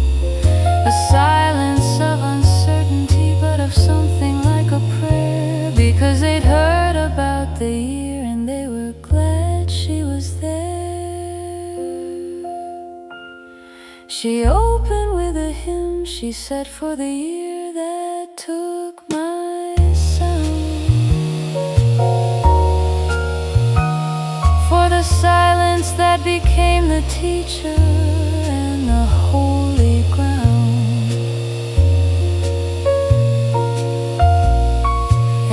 Speaker 2: a silence of uncertainty, but of something like a prayer, because they'd heard about the year and they were glad she was there. She opened with a hymn, she said, for the year that took my sound, for the silence that became the teacher and the holy ground.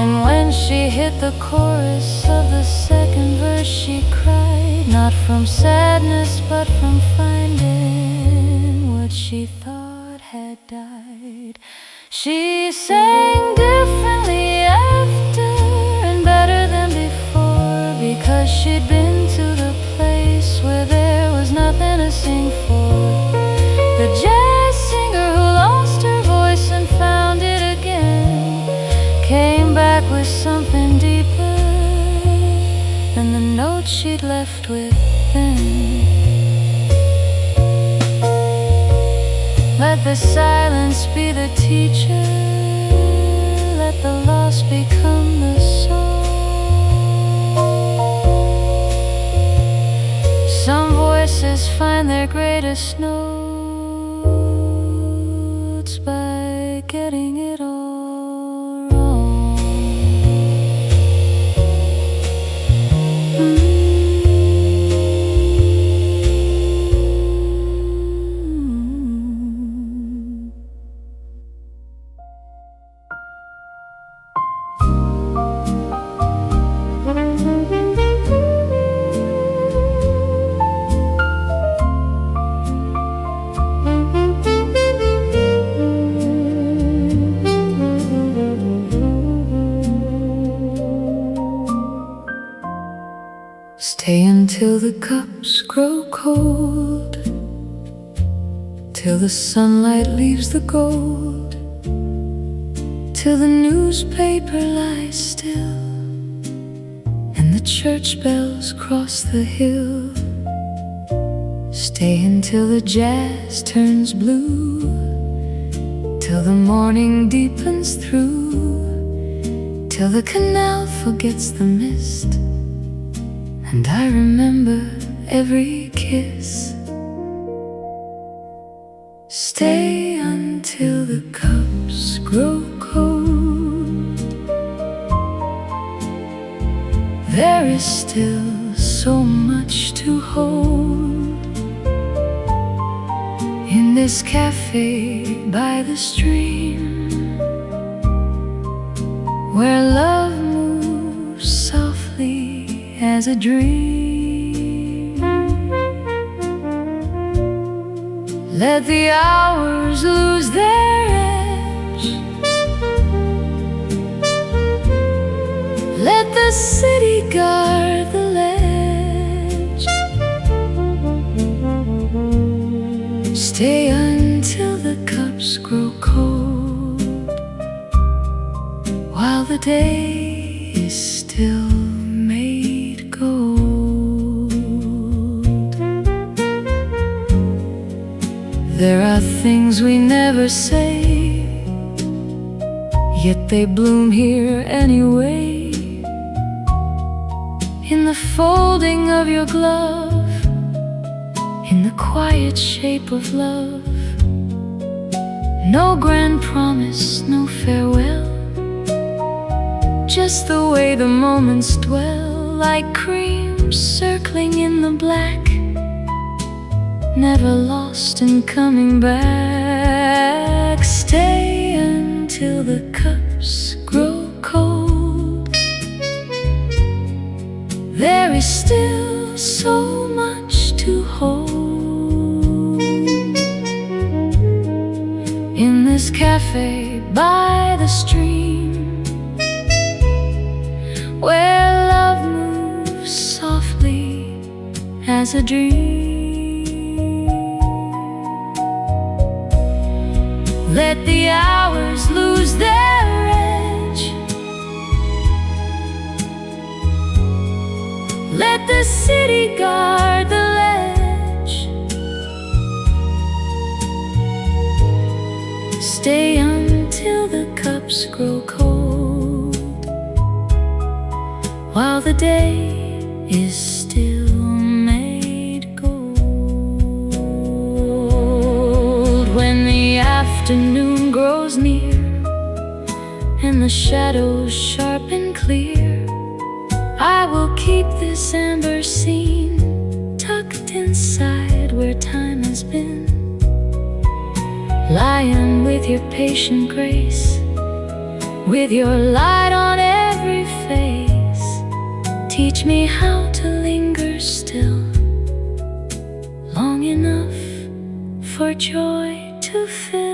Speaker 2: And when she hit the chorus of the second verse, she cried, not from sadness but from finding what she thought had died. She sang differently after and better than before, because she'd been to the place where there was nothing to sing for. The jazz singer who lost her voice and found it again came back with something deeper than the note she'd left with then. Let the silence be the teacher, let the loss become the song. Some voices find their greatest notes by getting it all wrong. Stay until the cups grow cold, till the sunlight leaves the gold, till the newspaper lies still and the church bells cross the hill. Stay until the jazz turns blue, till the morning deepens through, till the canal forgets the mist and I remember every kiss. Stay until the cups grow cold. There is still so much to hold in this cafe by the stream. where love moves softly as a dream. Let the hours lose their edge. Let the city guard the ledge. Stay until the cups grow cold, while the day is still made gold. There are things we never say, yet they bloom here anyway. In the folding of your glove, in the quiet shape of love. No grand promise, no farewell, just the way the moments dwell, like cream circling in the black, never lost and coming back. Stay until the cups grow cold. There is still so much to hold in this cafe by the stream, where love moves softly as a dream. Let the hours lose their edge. Let the city guard the ledge. Stay until the cups grow cold, while the day is still made gold. When the afternoon grows near and the shadows sharp and clear, I will keep this amber scene tucked inside where time has been. Lying with your patient grace, with your light on every face, teach me how to linger still, long enough for joy to fill.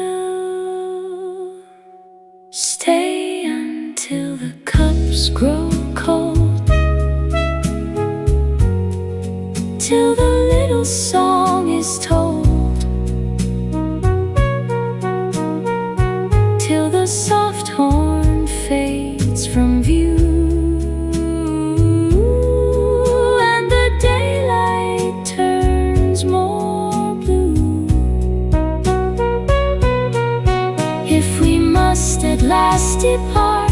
Speaker 2: Stay until the cups grow cold, till the little song is told, till the soft horn fades from view, and the daylight turns more blue. If we must at last depart,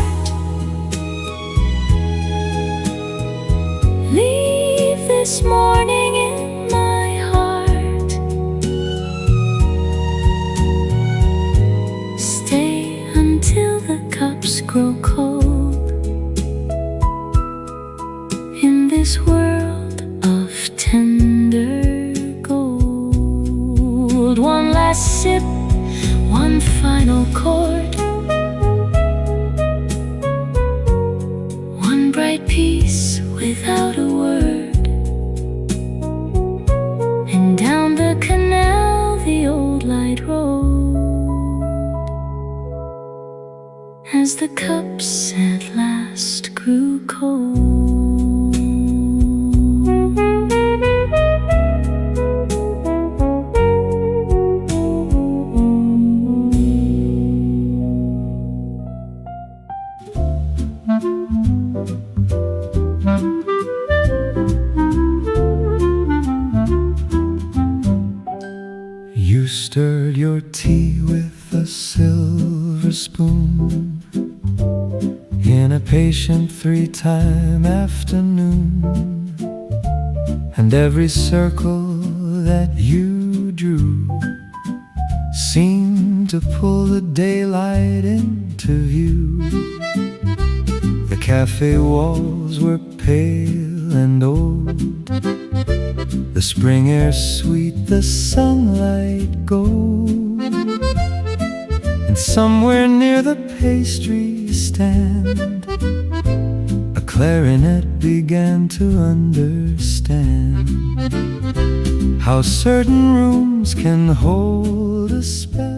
Speaker 2: leave this morning in my heart. Stay until the cups grow cold in this world of tender gold. One last sip, one final chord, one bright piece without a word, and down the canal the old light rode, as the cups at last grew cold.
Speaker 1: You stirred your tea with a silver spoon in a patient 3-time afternoon, and every circle that you drew seemed to pull the daylight into view. The cafe walls were pale and old, the spring air sweet, the sunlight gold, and somewhere near the pastry stand, a clarinet began to understand how certain rooms can hold a spell.